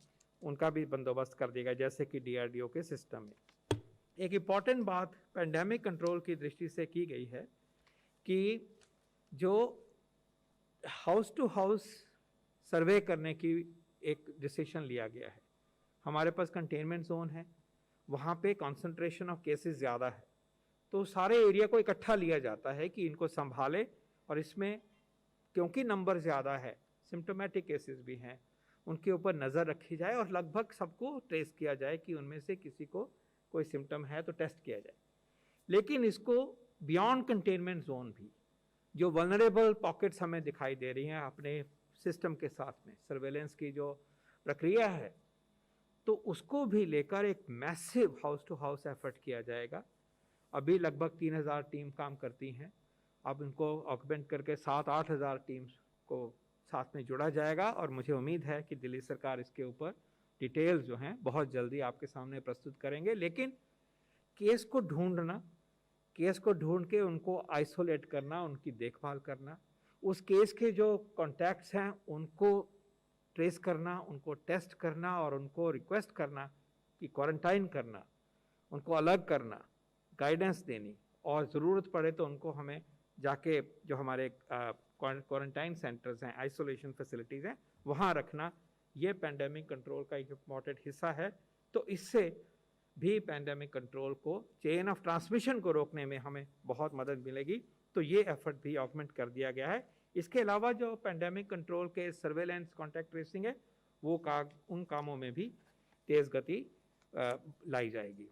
Speaker 4: उनका भी बंदोबस्त कर दिया गया, जैसे कि DRDO के सिस्टम में। एक इम्पॉर्टेंट बात पेंडेमिक कंट्रोल की दृष्टि से की गई है कि जो हाउस टू हाउस सर्वे करने की एक डिसीजन लिया गया है। हमारे पास कंटेनमेंट जोन है, वहाँ पे कंसंट्रेशन ऑफ केसेस ज़्यादा है, तो सारे एरिया को इकट्ठा लिया जाता है कि इनको संभाले। और इसमें क्योंकि नंबर ज़्यादा है, सिम्टोमेटिक केसेस भी हैं, उनके ऊपर नज़र रखी जाए और लगभग सबको ट्रेस किया जाए कि उनमें से किसी को कोई सिम्टम है तो टेस्ट किया जाए। लेकिन इसको बियॉन्ड कंटेनमेंट जोन भी, जो वल्नरेबल पॉकेट्स हमें दिखाई दे रही हैं अपने सिस्टम के साथ में सर्वेलेंस की जो प्रक्रिया है, तो उसको भी लेकर एक massive house to house effort किया जाएगा। अभी लगभग 3000 टीम काम करती हैं, अब इनको ऑगमेंट करके 7-8 हज़ार टीम्स को साथ में जोड़ा जाएगा। और मुझे उम्मीद है कि दिल्ली सरकार इसके ऊपर डिटेल्स जो हैं बहुत जल्दी आपके सामने प्रस्तुत करेंगे। लेकिन केस को ढूंढना, केस को ढूंढ के उनको आइसोलेट करना, उनकी देखभाल करना, उस केस के जो कॉन्टैक्ट्स हैं उनको ट्रेस करना, उनको टेस्ट करना और उनको रिक्वेस्ट करना कि क्वारंटाइन करना, उनको अलग करना, गाइडेंस देनी, और ज़रूरत पड़े तो उनको हमें जाके जो हमारे क्वारंटाइन सेंटर्स हैं, आइसोलेशन फैसिलिटीज़ हैं, वहाँ रखना, ये पेंडेमिक कंट्रोल का एक इम्पॉर्टेंट हिस्सा है। तो इससे भी पेंडेमिक कंट्रोल को, चेन ऑफ ट्रांसमिशन को रोकने में हमें बहुत मदद मिलेगी। तो ये एफर्ट भी ऑगमेंट कर दिया गया है। इसके अलावा जो पेंडेमिक कंट्रोल के सर्वेलेंस, कॉन्टैक्ट ट्रेसिंग है, वो उन कामों में भी तेज़ गति लाई जाएगी।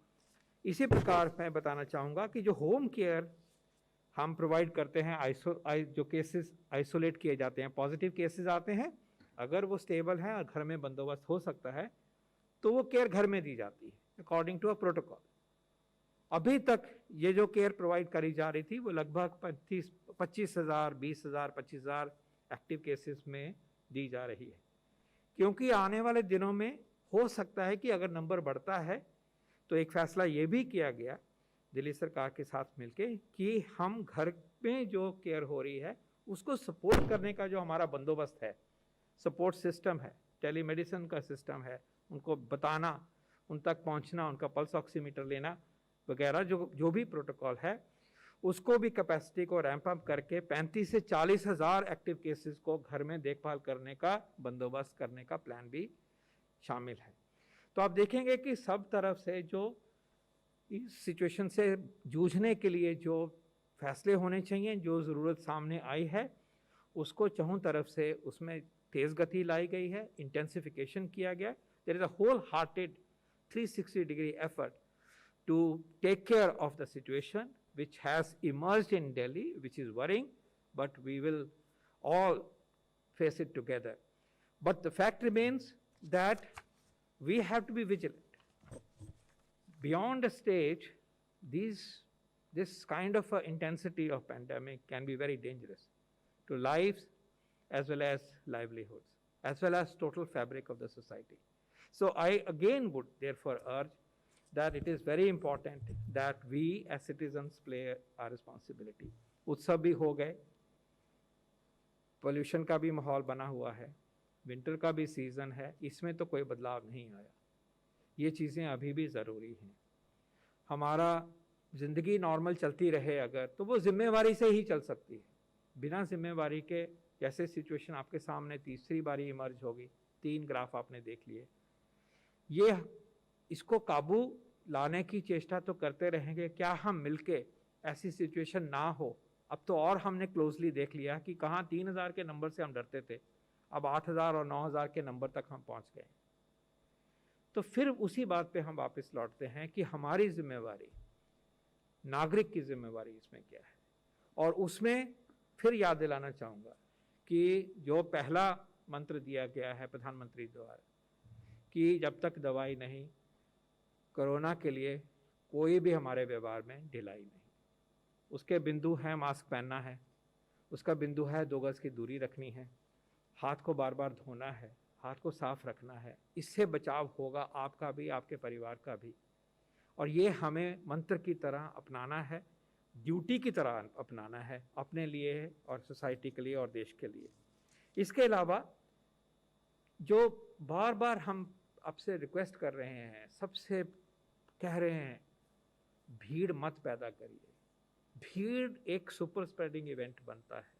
Speaker 4: इसी प्रकार मैं बताना चाहूँगा कि जो होम केयर हम प्रोवाइड करते हैं, जो केसेस आइसोलेट किए जाते हैं, पॉजिटिव केसेस आते हैं, अगर वो स्टेबल हैं और घर में बंदोबस्त हो सकता है तो वो केयर घर में दी जाती है अकॉर्डिंग टू अ प्रोटोकॉल। अभी तक ये जो केयर प्रोवाइड करी जा रही थी वो लगभग 25,000, 20,000, 25,000 एक्टिव केसेस में दी जा रही है। क्योंकि आने वाले दिनों में हो सकता है कि अगर नंबर बढ़ता है तो एक फ़ैसला ये भी किया गया दिल्ली सरकार के साथ मिलके कि हम घर में जो केयर हो रही है उसको सपोर्ट करने का जो हमारा बंदोबस्त है, सपोर्ट सिस्टम है, टेलीमेडिसिन का सिस्टम है, उनको बताना, उन तक पहुंचना, उनका पल्स ऑक्सीमीटर लेना वगैरह, जो भी प्रोटोकॉल है, उसको भी कैपेसिटी को रैंप अप करके 35 से 40 हज़ार एक्टिव केसेस को घर में देखभाल करने का बंदोबस्त करने का प्लान भी शामिल है। तो आप देखेंगे कि सब तरफ से जो इस सिचुएशन से जूझने के लिए जो फैसले होने चाहिए, जो ज़रूरत सामने आई है, उसको चहुं तरफ से उसमें तेज़ गति लाई गई है, इंटेंसिफिकेशन किया गया। There is a whole hearted 360 degree effort to take care of the situation which has emerged in Delhi, which is worrying, but we will all face it together. But the fact remains that we have to be vigilant. Beyond a stage, this kind of intensity of pandemic can be very dangerous to lives as well as livelihoods, as well as total fabric of the society. So I again would therefore urge that it is very important that we as citizens play our responsibility. उत्सव भी हो गए, pollution का भी माहौल बना हुआ है, विंटर का भी सीज़न है, इसमें तो कोई बदलाव नहीं आया। ये चीज़ें अभी भी ज़रूरी हैं। हमारा ज़िंदगी नॉर्मल चलती रहे अगर, तो वो जिम्मेवारी से ही चल सकती है। बिना जिम्मेवारी के जैसे सिचुएशन आपके सामने तीसरी बारी इमर्ज होगी, 3 ग्राफ आपने देख लिए, ये इसको काबू लाने की चेष्टा तो करते रहेंगे। क्या हम मिलके ऐसी सिचुएशन ना हो? अब तो और हमने क्लोजली देख लिया कि कहाँ 3000 के नंबर से हम डरते थे, अब 8000 और 9000 के नंबर तक हम पहुँच गए। तो फिर उसी बात पे हम वापस लौटते हैं कि हमारी जिम्मेवारी, नागरिक की जिम्मेवारी इसमें क्या है। और उसमें फिर याद दिलाना चाहूँगा कि जो पहला मंत्र दिया गया है प्रधानमंत्री द्वारा कि जब तक दवाई नहीं, कोरोना के लिए कोई भी हमारे व्यवहार में ढिलाई नहीं। उसके बिंदु हैं मास्क पहनना है, उसका बिंदु है 2 गज की दूरी रखनी है, हाथ को बार बार धोना है, हाथ को साफ रखना है। इससे बचाव होगा आपका भी, आपके परिवार का भी। और ये हमें मंत्र की तरह अपनाना है, ड्यूटी की तरह अपनाना है, अपने लिए और सोसाइटी के लिए और देश के लिए। इसके अलावा जो बार बार हम आपसे रिक्वेस्ट कर रहे हैं, सबसे कह रहे हैं, भीड़ मत पैदा करिए। भीड़ एक सुपर स्प्रेडिंग इवेंट बनता है।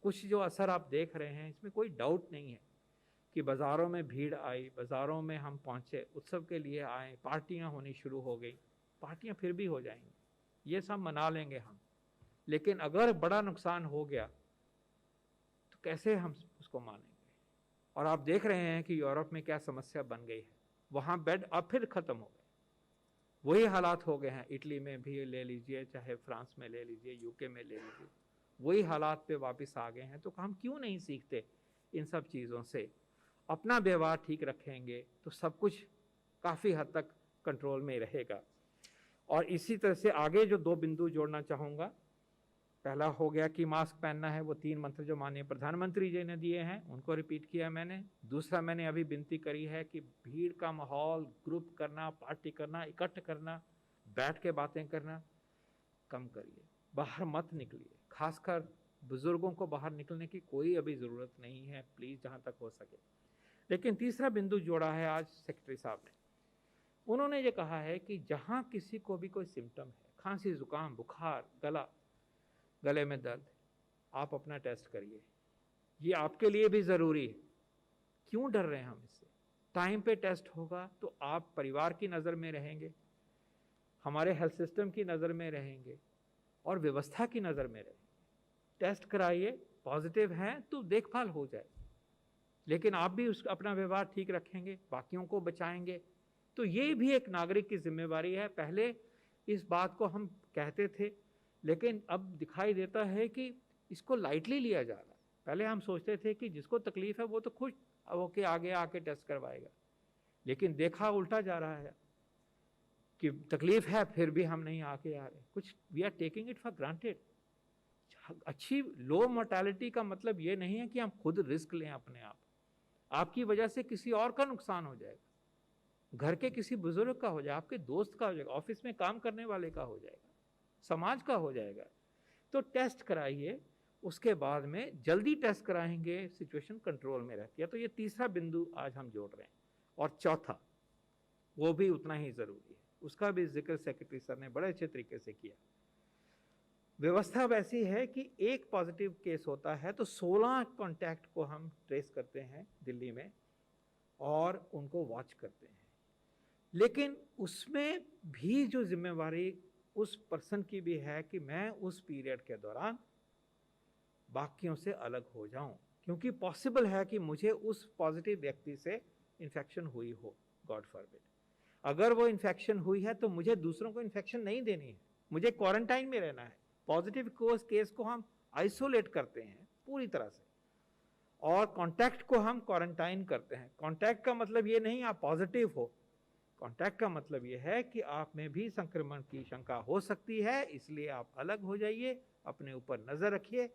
Speaker 4: कुछ जो असर आप देख रहे हैं, इसमें कोई डाउट नहीं है कि बाज़ारों में भीड़ आई, बाज़ारों में हम पहुँचे, उत्सव के लिए आए, पार्टियां होनी शुरू हो गई। पार्टियां फिर भी हो जाएंगी, ये सब मना लेंगे हम, लेकिन अगर बड़ा नुकसान हो गया तो कैसे हम उसको मानेंगे। और आप देख रहे हैं कि यूरोप में क्या समस्या बन गई है। वहाँ बेड अब फिर ख़त्म हो गए, वही हालात हो गए हैं। इटली में भी ले लीजिए, चाहे फ्रांस में ले लीजिए, यूके में ले लीजिए, वही हालात पे वापस आ गए हैं। तो हम क्यों नहीं सीखते इन सब चीज़ों से? अपना व्यवहार ठीक रखेंगे तो सब कुछ काफ़ी हद तक कंट्रोल में रहेगा। और इसी तरह से आगे जो 2 बिंदु जोड़ना चाहूँगा, पहला हो गया कि मास्क पहनना है, वो 3 मंत्र जो माननीय प्रधानमंत्री जी ने दिए हैं उनको रिपीट किया मैंने। दूसरा, मैंने अभी विनती करी है कि भीड़ का माहौल, ग्रुप करना, पार्टी करना, इकट्ठ करना, बैठ के बातें करना कम करिए, बाहर मत निकलिए। खासकर बुजुर्गों को बाहर निकलने की कोई अभी ज़रूरत नहीं है, प्लीज़, जहाँ तक हो सके। लेकिन तीसरा बिंदु जोड़ा है आज सेक्रेटरी साहब ने। उन्होंने ये कहा है कि जहाँ किसी को भी कोई सिम्टम है, खांसी, जुकाम, बुखार, गले में दर्द, आप अपना टेस्ट करिए। ये आपके लिए भी ज़रूरी है। क्यों डर रहे हैं हम इससे? टाइम पे टेस्ट होगा तो आप परिवार की नज़र में रहेंगे, हमारे हेल्थ सिस्टम की नज़र में रहेंगे और व्यवस्था की नज़र में रहेंगे। टेस्ट कराइए, पॉजिटिव हैं तो देखभाल हो जाए, लेकिन आप भी अपना व्यवहार ठीक रखेंगे, बाकियों को बचाएंगे। तो ये भी एक नागरिक की जिम्मेवारी है। पहले इस बात को हम कहते थे, लेकिन अब दिखाई देता है कि इसको लाइटली लिया जा रहा है। पहले हम सोचते थे कि जिसको तकलीफ है वो तो खुश होके आगे आके टेस्ट करवाएगा, लेकिन देखा उल्टा जा रहा है कि तकलीफ है फिर भी हम नहीं आके आ रहे। कुछ we are taking it for granted. अच्छी लो मोर्टेलिटी का मतलब ये नहीं है कि हम खुद रिस्क लें अपने आप। आपकी वजह से किसी और का नुकसान हो जाएगा, घर के किसी बुजुर्ग का हो जाएगा, आपके दोस्त का हो जाएगा, ऑफिस में काम करने वाले का हो जाएगा, समाज का हो जाएगा। तो टेस्ट कराइए, उसके बाद में जल्दी टेस्ट कराएंगे, सिचुएशन कंट्रोल में रहती है। तो ये तीसरा बिंदु आज हम जोड़ रहे हैं। और चौथा, वो भी उतना ही ज़रूरी है, उसका भी जिक्र सेक्रेटरी सर ने बड़े अच्छे तरीके से किया। व्यवस्था वैसी है कि एक पॉजिटिव केस होता है तो 16 कॉन्टैक्ट को हम ट्रेस करते हैं दिल्ली में और उनको वॉच करते हैं। लेकिन उसमें भी जो जिम्मेवारी उस पर्सन की भी है कि मैं उस पीरियड के दौरान बाकियों से अलग हो जाऊं, क्योंकि पॉसिबल है कि मुझे उस पॉजिटिव व्यक्ति से इन्फेक्शन हुई हो, गॉड फॉरबिड। अगर वो इन्फेक्शन हुई है तो मुझे दूसरों को इन्फेक्शन नहीं देनी है, मुझे क्वारंटाइन में रहना है। पॉजिटिव केस को हम आइसोलेट करते हैं पूरी तरह से, और कॉन्टैक्ट को हम क्वारंटाइन करते हैं। कॉन्टैक्ट का मतलब ये नहीं आप पॉजिटिव हो, कॉन्टैक्ट का मतलब ये है कि आप में भी संक्रमण की शंका हो सकती है, इसलिए आप अलग हो जाइए, अपने ऊपर नज़र रखिए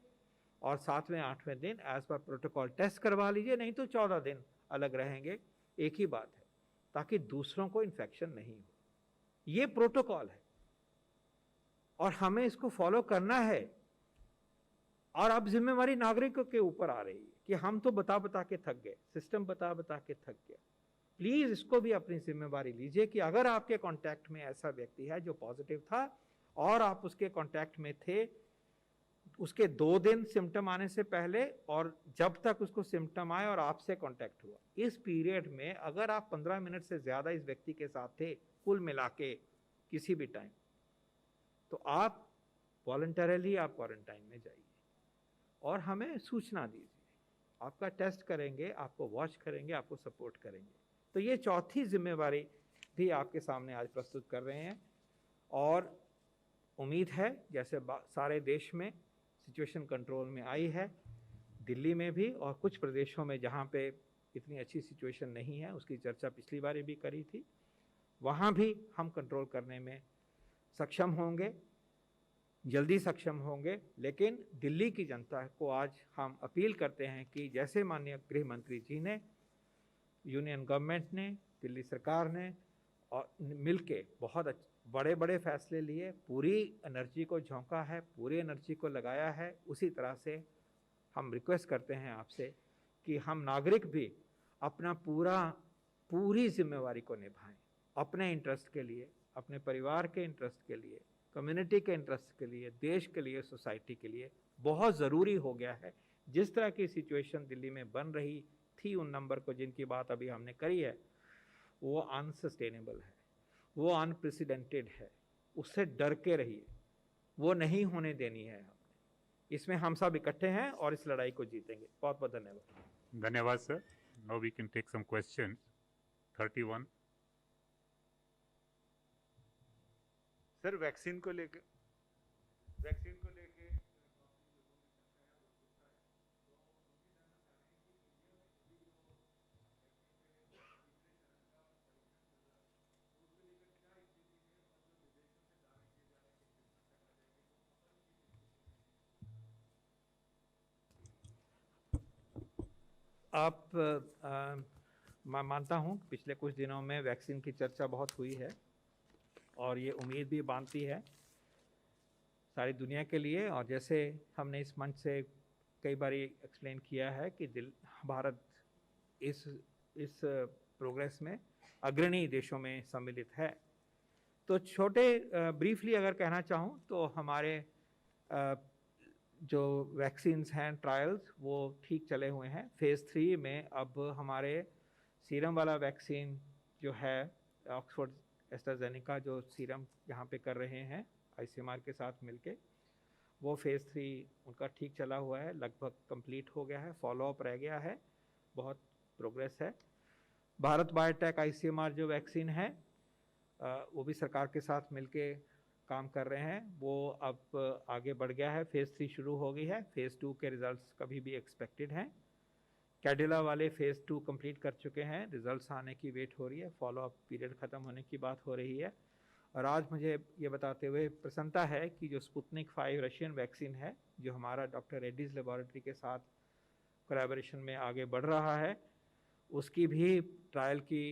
Speaker 4: और 7वें 8वें दिन एज पर प्रोटोकॉल टेस्ट करवा लीजिए, नहीं तो 14 दिन अलग रहेंगे। एक ही बात है, ताकि दूसरों को इन्फेक्शन नहीं हो। ये प्रोटोकॉल है और हमें इसको फॉलो करना है। और अब जिम्मेवारी नागरिकों के ऊपर आ रही है कि हम तो बता बता के थक गए, सिस्टम बता बता के थक गया। प्लीज़ इसको भी अपनी जिम्मेवारी लीजिए कि अगर आपके कांटेक्ट में ऐसा व्यक्ति है जो पॉजिटिव था और आप उसके कांटेक्ट में थे, उसके 2 दिन सिम्टम आने से पहले और जब तक उसको सिम्टम आए और आपसे कांटेक्ट हुआ, इस पीरियड में अगर आप 15 मिनट से ज़्यादा इस व्यक्ति के साथ थे कुल मिला के किसी भी टाइम, तो आप वॉलंटरली आप क्वारंटाइन में जाइए और हमें सूचना दीजिए। आपका टेस्ट करेंगे, आपको वॉच करेंगे, आपको सपोर्ट करेंगे। तो ये चौथी जिम्मेवारी भी आपके सामने आज प्रस्तुत कर रहे हैं। और उम्मीद है जैसे सारे देश में सिचुएशन कंट्रोल में आई है, दिल्ली में भी और कुछ प्रदेशों में जहाँ पे इतनी अच्छी सिचुएशन नहीं है, उसकी चर्चा पिछली बार भी करी थी, वहाँ भी हम कंट्रोल करने में सक्षम होंगे। जल्दी सक्षम होंगे। लेकिन दिल्ली की जनता को आज हम अपील करते हैं कि जैसे माननीय गृह मंत्री जी ने, यूनियन गवर्नमेंट ने, दिल्ली सरकार ने और मिलके बहुत बड़े बड़े फैसले लिए, पूरी एनर्जी को झोंका है, पूरी एनर्जी को लगाया है, उसी तरह से हम रिक्वेस्ट करते हैं आपसे कि हम नागरिक भी अपना पूरी जिम्मेवारी को निभाएं, अपने इंटरेस्ट के लिए, अपने परिवार के इंटरेस्ट के लिए, कम्युनिटी के इंटरेस्ट के लिए, देश के लिए, सोसाइटी के लिए बहुत ज़रूरी हो गया है। जिस तरह की सिचुएशन दिल्ली में बन रही थी, उन नंबर को जिनकी बात अभी हमने करी है, वो अनसस्टेनेबल है, वो अनप्रेसिडेंटेड है, उससे डर के रहिए, वो नहीं होने देनी है हमने। इसमें हम सब इकट्ठे हैं और इस लड़ाई को जीतेंगे। बहुत बहुत धन्यवाद।
Speaker 2: धन्यवाद sir. Now we can take some questions. 31।
Speaker 5: Sir vaccine को लेके
Speaker 4: मैं मानता हूँ पिछले कुछ दिनों में वैक्सीन की चर्चा बहुत हुई है और ये उम्मीद भी बांधती है सारी दुनिया के लिए। और जैसे हमने इस मंच से कई बार एक्सप्लेन किया है कि भारत इस प्रोग्रेस में अग्रणी देशों में सम्मिलित है। तो छोटे ब्रीफली अगर कहना चाहूँ तो हमारे जो वैक्सीन्स हैं ट्रायल्स वो ठीक चले हुए हैं। फेज़ 3 में अब हमारे सीरम वाला वैक्सीन जो है ऑक्सफोर्ड एस्ट्राजेनेका जो सीरम यहाँ पे कर रहे हैं ICMR के साथ मिलके, वो फेज़ 3 उनका ठीक चला हुआ है, लगभग कंप्लीट हो गया है, फॉलोअप रह गया है, बहुत प्रोग्रेस है। भारत बायोटेक ICMR जो वैक्सीन है वो भी सरकार के साथ मिलके काम कर रहे हैं, वो अब आगे बढ़ गया है, फेज़ 3 शुरू हो गई है। फेज़ 2 के रिज़ल्ट्स कभी भी एक्सपेक्टेड हैं। कैडिला वाले फेज़ 2 कंप्लीट कर चुके हैं, रिज़ल्ट्स आने की वेट हो रही है, फॉलोअप पीरियड ख़त्म होने की बात हो रही है। और आज मुझे ये बताते हुए प्रसन्नता है कि जो स्पुतनिक 5 रशियन वैक्सीन है, जो हमारा डॉक्टर रेड्डीज़ लेबॉरेटरी के साथ कोलैबोरेशन में आगे बढ़ रहा है, उसकी भी ट्रायल की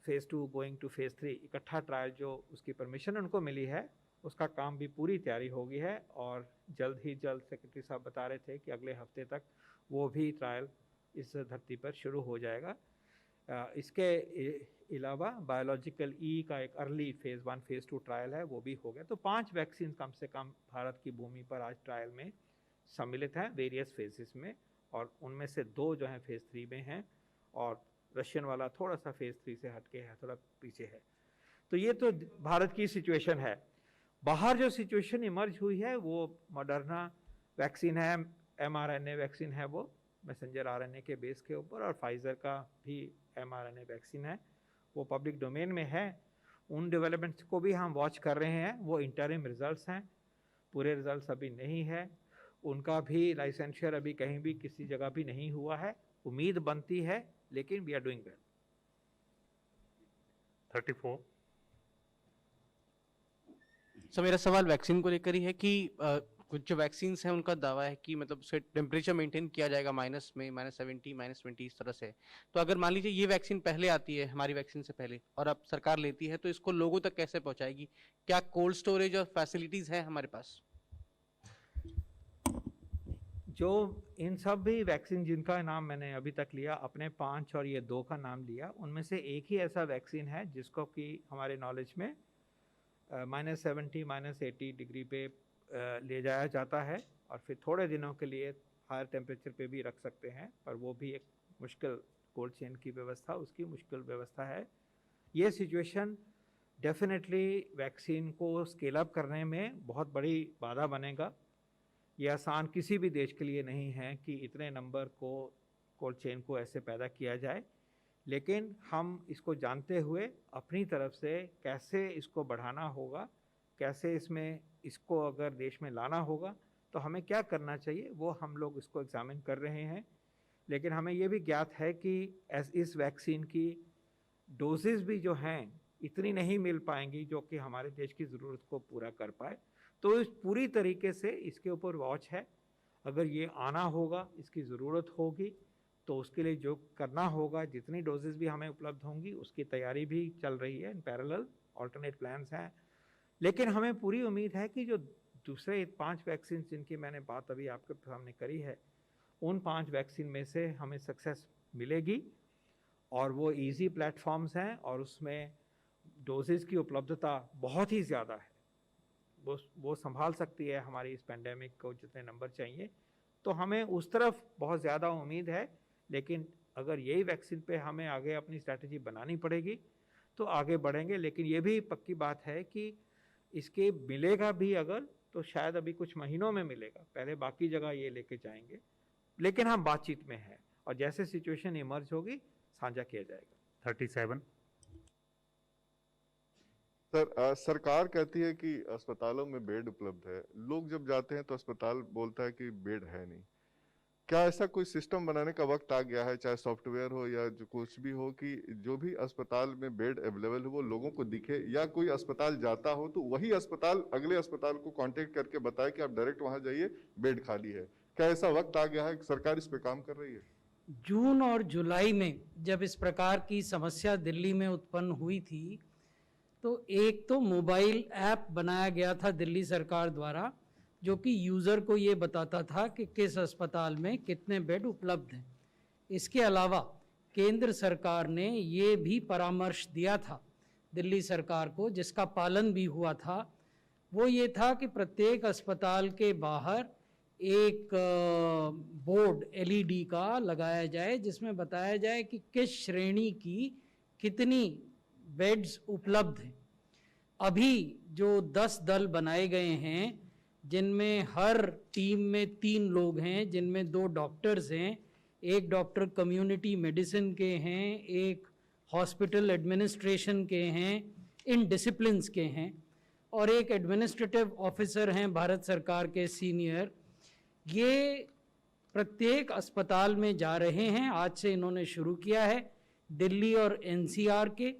Speaker 4: फेज़ 2 गोइंग टू फेज़ 3 इकट्ठा ट्रायल जो उसकी परमिशन उनको मिली है, उसका काम भी पूरी तैयारी हो गई है और जल्द ही जल्द सेक्रेटरी साहब बता रहे थे कि अगले हफ्ते तक वो भी ट्रायल इस धरती पर शुरू हो जाएगा। इसके अलावा बायोलॉजिकल का एक अर्ली फेज़ 1 फेज़ 2 ट्रायल है, वो भी हो गया। तो 5 वैक्सीन कम से कम भारत की भूमि पर आज ट्रायल में सम्मिलित हैं वेरियस फेजेस में, और उनमें से 2 जो हैं फेज़ 3 में हैं और रशियन वाला थोड़ा सा फेज़ 3 से हटके है, थोड़ा पीछे है। तो ये तो भारत की सिचुएशन है। बाहर जो सिचुएशन इमर्ज हुई है वो मॉडर्ना वैक्सीन है, mRNA वैक्सीन है, वो मैसेंजर RNA के बेस के ऊपर, और फाइज़र का भी mRNA वैक्सीन है, वो पब्लिक डोमेन में है। उन डेवलपमेंट्स को भी हम वॉच कर रहे हैं। वो इंटरिम रिजल्ट्स हैं, पूरे रिजल्ट्स अभी नहीं है, उनका भी लाइसेंशियर अभी कहीं भी किसी जगह भी नहीं हुआ है। उम्मीद बनती है, लेकिन we are doing well.
Speaker 2: 34।
Speaker 6: Sir मेरा सवाल वैक्सीन को लेकर ही है कि कुछ जो वैक्सीन्स हैं उनका दावा है कि मतलब उसका टेम्परेचर मेंटेन किया जाएगा माइनस में, -70 -20 इस तरह से। तो अगर मान लीजिए ये वैक्सीन पहले आती है हमारी वैक्सीन से पहले और अब सरकार लेती है, तो इसको लोगों तक कैसे पहुंचाएगी? क्या कोल्ड स्टोरेज और फैसिलिटीज़ हैं हमारे पास?
Speaker 4: जो इन सब भी वैक्सीन जिनका नाम मैंने अभी तक लिया, अपने 5 और ये 2 का नाम लिया, उनमें से एक ही ऐसा वैक्सीन है जिसको कि हमारे नॉलेज में -70 -80 डिग्री पे ले जाया जाता है और फिर थोड़े दिनों के लिए हायर टेम्परेचर पे भी रख सकते हैं, पर वो भी एक मुश्किल कोल्ड चेन की व्यवस्था, उसकी मुश्किल व्यवस्था है। ये सिचुएशन डेफिनेटली वैक्सीन को स्केल अप करने में बहुत बड़ी बाधा बनेगा। ये आसान किसी भी देश के लिए नहीं है कि इतने नंबर को कोल्ड चेन को ऐसे पैदा किया जाए, लेकिन हम इसको जानते हुए अपनी तरफ से कैसे इसको बढ़ाना होगा, कैसे इसको अगर देश में लाना होगा तो हमें क्या करना चाहिए, वो हम लोग इसको एग्जामिन कर रहे हैं। लेकिन हमें ये भी ज्ञात है कि इस वैक्सीन की डोजेज़ भी जो हैं इतनी नहीं मिल पाएंगी जो कि हमारे देश की ज़रूरत को पूरा कर पाए। तो इस पूरी तरीके से इसके ऊपर वॉच है। अगर ये आना होगा, इसकी ज़रूरत होगी, तो उसके लिए जो करना होगा, जितनी डोजेस भी हमें उपलब्ध होंगी उसकी तैयारी भी चल रही है। इन पैरेलल ऑल्टरनेट प्लान्स हैं। लेकिन हमें पूरी उम्मीद है कि जो दूसरे 5 वैक्सीन जिनकी मैंने बात अभी आपके सामने करी है, उन 5 वैक्सीन में से हमें सक्सेस मिलेगी और वो इजी प्लेटफॉर्म्स हैं और उसमें डोजेस की उपलब्धता बहुत ही ज़्यादा है। वो संभाल सकती है हमारी इस पेंडेमिक को जितने नंबर चाहिए। तो हमें उस तरफ बहुत ज़्यादा उम्मीद है। लेकिन अगर यही वैक्सीन पे हमें आगे अपनी स्ट्रैटेजी बनानी पड़ेगी तो आगे बढ़ेंगे। लेकिन ये भी पक्की बात है कि इसके मिलेगा भी अगर, तो शायद अभी कुछ महीनों में मिलेगा, पहले बाकी जगह ये लेके जाएंगे। लेकिन हम बातचीत में हैं और जैसे सिचुएशन इमर्ज होगी साझा किया जाएगा।
Speaker 2: 37।
Speaker 7: सर, सरकार कहती है कि अस्पतालों में बेड उपलब्ध है। लोग जब जाते हैं तो अस्पताल बोलता है कि बेड है नहीं। क्या ऐसा कोई सिस्टम बनाने का वक्त आ गया है, चाहे सॉफ्टवेयर हो या जो कुछ भी हो, कि जो भी अस्पताल में बेड अवेलेबल हो वो लोगों को दिखे, या कोई अस्पताल जाता हो तो वही अस्पताल अगले अस्पताल को कांटेक्ट करके बताए कि आप डायरेक्ट वहां जाइए, बेड खाली है? क्या ऐसा वक्त आ गया है? सरकार इस पे काम कर रही है?
Speaker 3: जून और जुलाई में जब इस प्रकार की समस्या दिल्ली में उत्पन्न हुई थी, तो एक तो मोबाइल ऐप बनाया गया था दिल्ली सरकार द्वारा, जो कि यूज़र को ये बताता था कि किस अस्पताल में कितने बेड उपलब्ध हैं। इसके अलावा केंद्र सरकार ने ये भी परामर्श दिया था दिल्ली सरकार को, जिसका पालन भी हुआ था। वो ये था कि प्रत्येक अस्पताल के बाहर एक बोर्ड LED का लगाया जाए, जिसमें बताया जाए कि किस श्रेणी की कितनी बेड्स उपलब्ध हैं। अभी जो 10 दल बनाए गए हैं, जिनमें हर टीम में 3 लोग हैं, जिनमें 2 डॉक्टर्स हैं, एक डॉक्टर कम्युनिटी मेडिसिन के हैं, एक हॉस्पिटल एडमिनिस्ट्रेशन के हैं, इन डिसिप्लिन्स के हैं, और एक एडमिनिस्ट्रेटिव ऑफिसर हैं भारत सरकार के सीनियर। ये प्रत्येक अस्पताल में जा रहे हैं। आज से इन्होंने शुरू किया है। दिल्ली और NCR के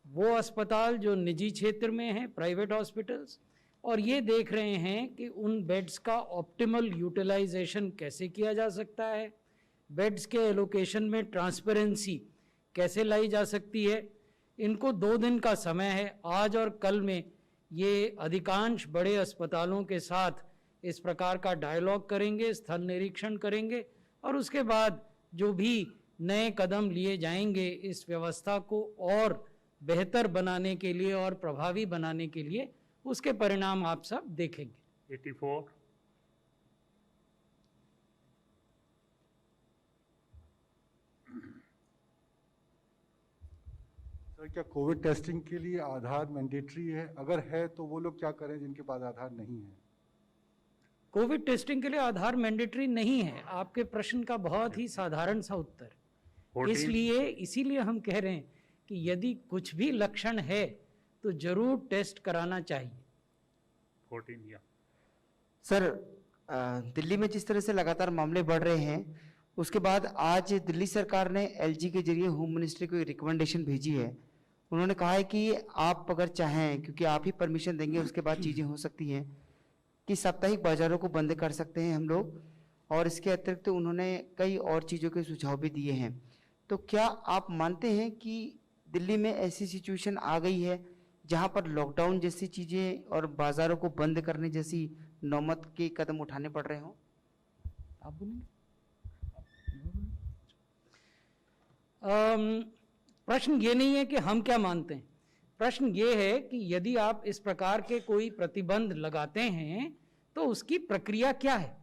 Speaker 3: वो अस्पताल जो निजी क्षेत्र में हैं, प्राइवेट हॉस्पिटल्स, और ये देख रहे हैं कि उन बेड्स का ऑप्टिमल यूटिलाइजेशन कैसे किया जा सकता है, बेड्स के एलोकेशन में ट्रांसपेरेंसी कैसे लाई जा सकती है। इनको 2 दिन का समय है। आज और कल में ये अधिकांश बड़े अस्पतालों के साथ इस प्रकार का डायलॉग करेंगे, स्थल निरीक्षण करेंगे, और उसके बाद जो भी नए कदम लिए जाएंगे इस व्यवस्था को और बेहतर बनाने के लिए और प्रभावी बनाने के लिए, उसके परिणाम आप सब देखेंगे।
Speaker 2: 84।
Speaker 8: सर, क्या कोविड टेस्टिंग के लिए आधार मैंडेटरी है? अगर है तो वो लोग क्या करें जिनके पास आधार नहीं है?
Speaker 3: कोविड टेस्टिंग के लिए आधार मैंडेटरी नहीं है। आपके प्रश्न का बहुत ही साधारण सा उत्तर।
Speaker 2: 14।
Speaker 3: इसीलिए हम कह रहे हैं कि यदि कुछ भी लक्षण है तो जरूर टेस्ट कराना चाहिए।
Speaker 2: 14 या
Speaker 9: सर, दिल्ली में जिस तरह से लगातार मामले बढ़ रहे हैं, उसके बाद आज दिल्ली सरकार ने LG के जरिए होम मिनिस्ट्री को एक रिकमेंडेशन भेजी है। उन्होंने कहा है कि आप अगर चाहें, क्योंकि आप ही परमिशन देंगे उसके बाद चीज़ें हो सकती हैं, कि साप्ताहिक बाज़ारों को बंद कर सकते हैं हम लोग, और इसके अतिरिक्त तो उन्होंने कई और चीज़ों के सुझाव भी दिए हैं। तो क्या आप मानते हैं कि दिल्ली में ऐसी सिचुएशन आ गई है जहां पर लॉकडाउन जैसी चीज़ें और बाज़ारों को बंद करने जैसी नौबत के कदम उठाने पड़ रहे हों?
Speaker 3: आप बोलिए। प्रश्न ये नहीं है कि हम क्या मानते हैं। प्रश्न ये है कि यदि आप इस प्रकार के कोई प्रतिबंध लगाते हैं तो उसकी प्रक्रिया क्या है,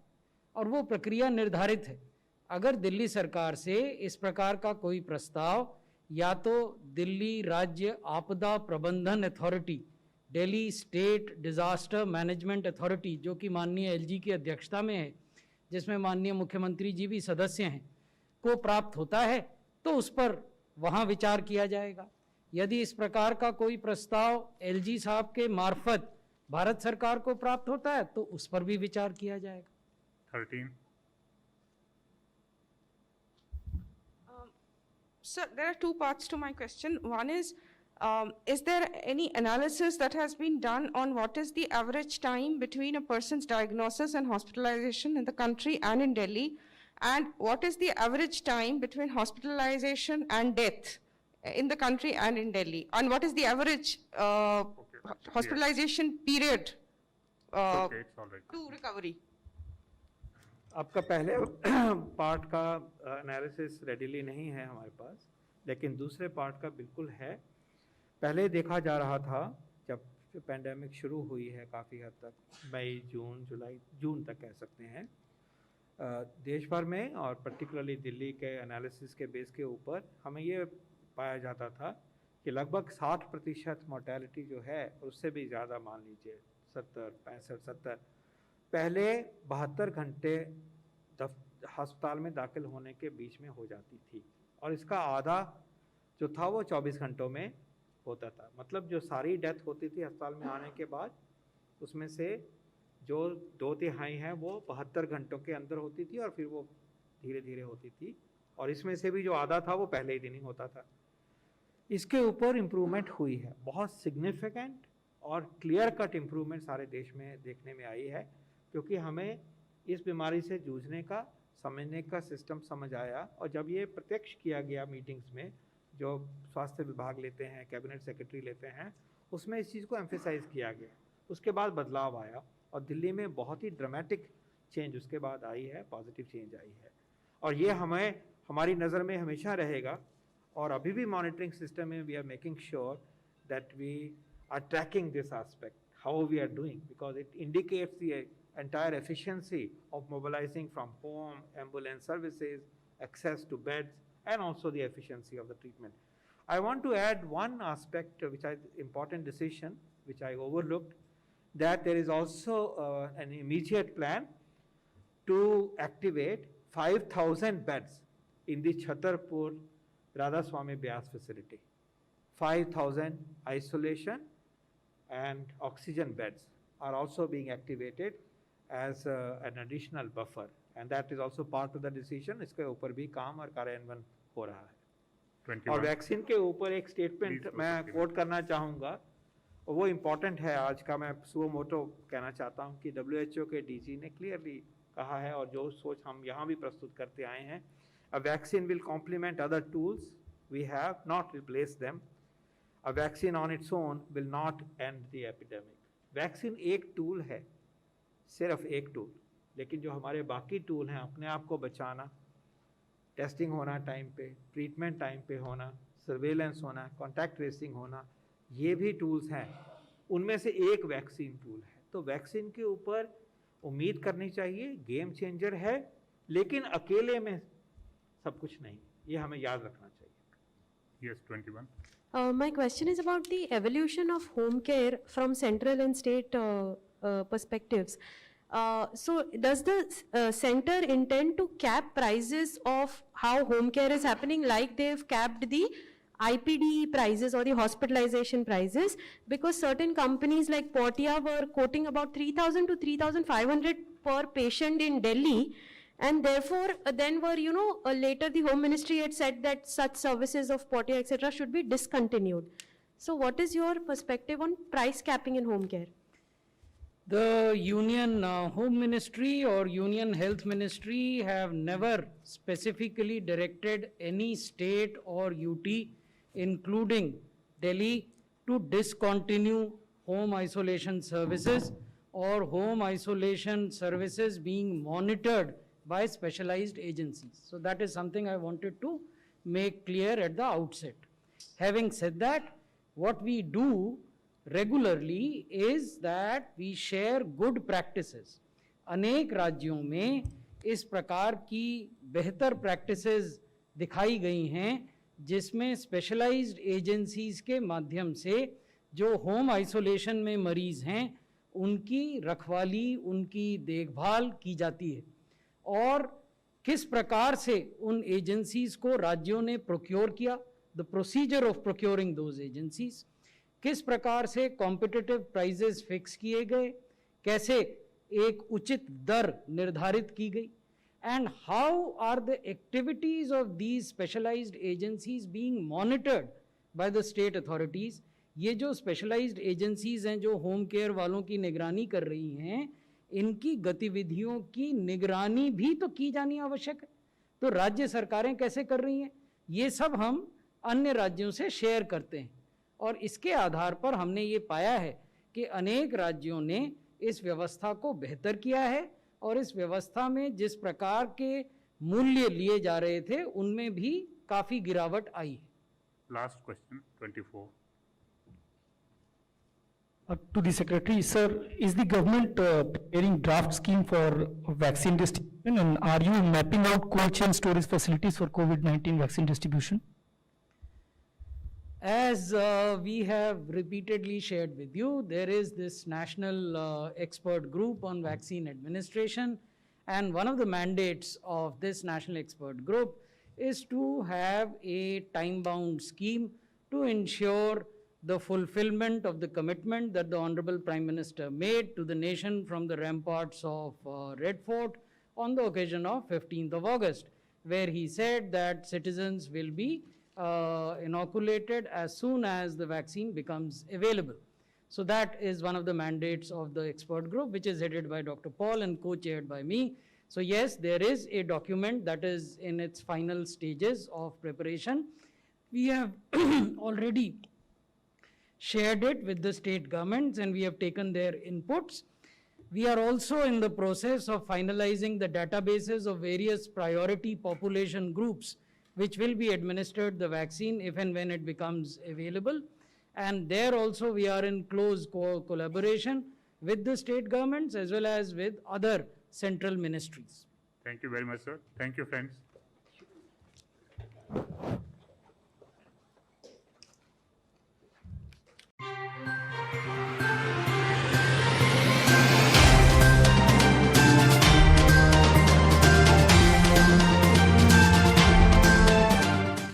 Speaker 3: और वो प्रक्रिया निर्धारित है। अगर दिल्ली सरकार से इस प्रकार का कोई प्रस्ताव, या तो दिल्ली राज्य आपदा प्रबंधन authority, Delhi state disaster management authority, जो कि माननीय LG की अध्यक्षता में है, जिसमें माननीय मुख्यमंत्री जी भी सदस्य हैं, को प्राप्त होता है, तो उस पर वहाँ विचार किया जाएगा। यदि इस प्रकार का कोई प्रस्ताव LG साहब के मार्फत भारत सरकार को प्राप्त होता है तो उस पर भी विचार किया जाएगा।
Speaker 2: 13।
Speaker 10: Sir, there are 2 parts to my question. One is, Is there any analysis that has been done on what is the average time between a person's diagnosis and hospitalization in the country and in Delhi? And what is the average time between hospitalization and death in the country and in Delhi? And what is the average hospitalization period
Speaker 2: Okay, it's all right.
Speaker 10: to recovery?
Speaker 4: आपका पहले part का analysis readily नहीं है हमारे पास, लेकिन दूसरे part का बिल्कुल है। पहले देखा जा रहा था जब पैंडेमिक शुरू हुई है काफ़ी हद तक, मई, जून, जुलाई, जून तक कह सकते हैं, देश भर में और पर्टिकुलरली दिल्ली के एनालिसिस के बेस के ऊपर हमें ये पाया जाता था कि लगभग 60% मोर्टेलिटी जो है उससे भी ज़्यादा, मान लीजिए 70, 65, 70, पहले 72 घंटे अस्पताल में दाखिल होने के बीच में हो जाती थी, और इसका आधा जो था वो 24 घंटों में होता था। मतलब जो सारी डेथ होती थी अस्पताल में आने के बाद, उसमें से जो 2/3 हैं वो 72 घंटों के अंदर होती थी और फिर वो धीरे धीरे होती थी, और इसमें से भी जो आधा था वो पहले ही दिन ही होता था। इसके ऊपर इम्प्रूवमेंट हुई है, बहुत सिग्निफिकेंट और क्लियर कट इम्प्रूवमेंट सारे देश में देखने में आई है, क्योंकि हमें इस बीमारी से जूझने का, समझने का सिस्टम समझ आया, और जब ये प्रत्यक्ष किया गया मीटिंग्स में जो स्वास्थ्य विभाग लेते हैं, कैबिनेट सेक्रेटरी लेते हैं, उसमें इस चीज़ को एम्फेसाइज किया गया। उसके बाद बदलाव आया और दिल्ली में बहुत ही ड्रामेटिक चेंज उसके बाद आई है, पॉजिटिव चेंज आई है, और ये हमें हमारी नज़र में हमेशा रहेगा। और अभी भी मॉनिटरिंग सिस्टम में we are making sure that we are tracking this aspect, how we are doing, because it indicates the entire efficiency of mobilizing from home, ambulance services, access to beds, and also the efficiency of the treatment. I want to add one aspect which is important decision which I overlooked, that there is also an immediate plan to activate 5,000 beds in the Chhatarpur Radha Swami Byas facility. 5,000 isolation and oxygen beds are also being activated as an additional buffer, and that is also part of the decision. इसके ऊपर भी काम और कार्यान्वयन हो रहा है। और वैक्सीन के ऊपर एक स्टेटमेंट मैं कोट करना चाहूँगा, वो इम्पॉर्टेंट है आज का। मैं सुओ मोटो कहना चाहता हूँ कि WHO के DG ने क्लियरली कहा है, और जो सोच हम यहाँ भी प्रस्तुत करते आए हैं, a vaccine will complement other tools we have, not replace them. A vaccine on its own will not end the epidemic. Vaccine एक टूल है, सिर्फ एक टूल, लेकिन जो हमारे बाकी टूल हैं, अपने आप को बचाना, टेस्टिंग होना टाइम पे, ट्रीटमेंट टाइम पे होना, सर्वेलेंस होना, कॉन्टैक्ट ट्रेसिंग होना, ये भी टूल्स हैं। उनमें से एक वैक्सीन टूल है। तो वैक्सीन के ऊपर उम्मीद करनी चाहिए, गेम चेंजर है, लेकिन अकेले में सब कुछ नहीं, ये हमें याद रखना चाहिए।
Speaker 2: Yes, 21.
Speaker 11: My question is about the evolution of home care from central and state perspectives. So does the center intend to cap prices of how home care is happening, like they've capped the IPD prices or the hospitalization prices? Because certain companies like Portia were quoting about 3,000 to 3,500 per patient in Delhi, and therefore then were, later the Home Ministry had said that such services of Portia, etc. should be discontinued. So what is your perspective on price capping in home care?
Speaker 3: The Union Home Ministry or Union Health Ministry have never specifically directed any state or UT, including Delhi, to discontinue home isolation services or home isolation services being monitored by specialized agencies. So that is something I wanted to make clear at the outset. Having said that, what we do regularly is that we share good practices. अनेक राज्यों में इस प्रकार की बेहतर practices दिखाई गई हैं, जिसमें स्पेशलाइज्ड एजेंसीज के माध्यम से जो होम आइसोलेशन में मरीज हैं उनकी रखवाली, उनकी देखभाल की जाती है, और किस प्रकार से उन एजेंसीज को राज्यों ने प्रोक्योर किया, the procedure of procuring those agencies, किस प्रकार से कॉम्पिटिटिव प्राइजेस फिक्स किए गए, कैसे एक उचित दर निर्धारित की गई, and how are the activities of these specialised agencies being monitored by the state authorities. ये जो स्पेशलाइज्ड एजेंसीज हैं जो होम केयर वालों की निगरानी कर रही हैं, इनकी गतिविधियों की निगरानी भी तो की जानी आवश्यक है. तो राज्य सरकारें कैसे कर रही हैं, ये सब हम अन्य राज्यों से शेयर करते हैं, और इसके आधार पर हमने ये पाया है कि अनेक राज्यों ने इस व्यवस्था को बेहतर किया है, और इस व्यवस्था में जिस प्रकार के मूल्य लिए जा रहे थे उनमें भी काफ़ी गिरावट आई है.
Speaker 2: Last question, 24.
Speaker 12: To the Secretary, sir, is the government preparing draft scheme for vaccine distribution, and are you mapping out cold chain storage facilities for COVID-19 vaccine distribution?
Speaker 3: As we have repeatedly shared with you, there is this national expert group on vaccine administration, and one of the mandates of this national expert group is to have a time-bound scheme to ensure the fulfillment of the commitment that the Honorable Prime Minister made to the nation from the ramparts of Red Fort on the occasion of 15th of August, where he said that citizens will be inoculated as soon as the vaccine becomes available. So that is one of the mandates of the expert group, which is headed by Dr. Paul and co-chaired by me. So yes, there is a document that is in its final stages of preparation. We have already shared it with the state governments and we have taken their inputs. We are also in the process of finalizing the databases of various priority population groups which will be administered the vaccine if and when it becomes available. And there also we are in close collaboration with the state governments as well as with other central ministries.
Speaker 2: Thank you very much, sir. Thank you, friends.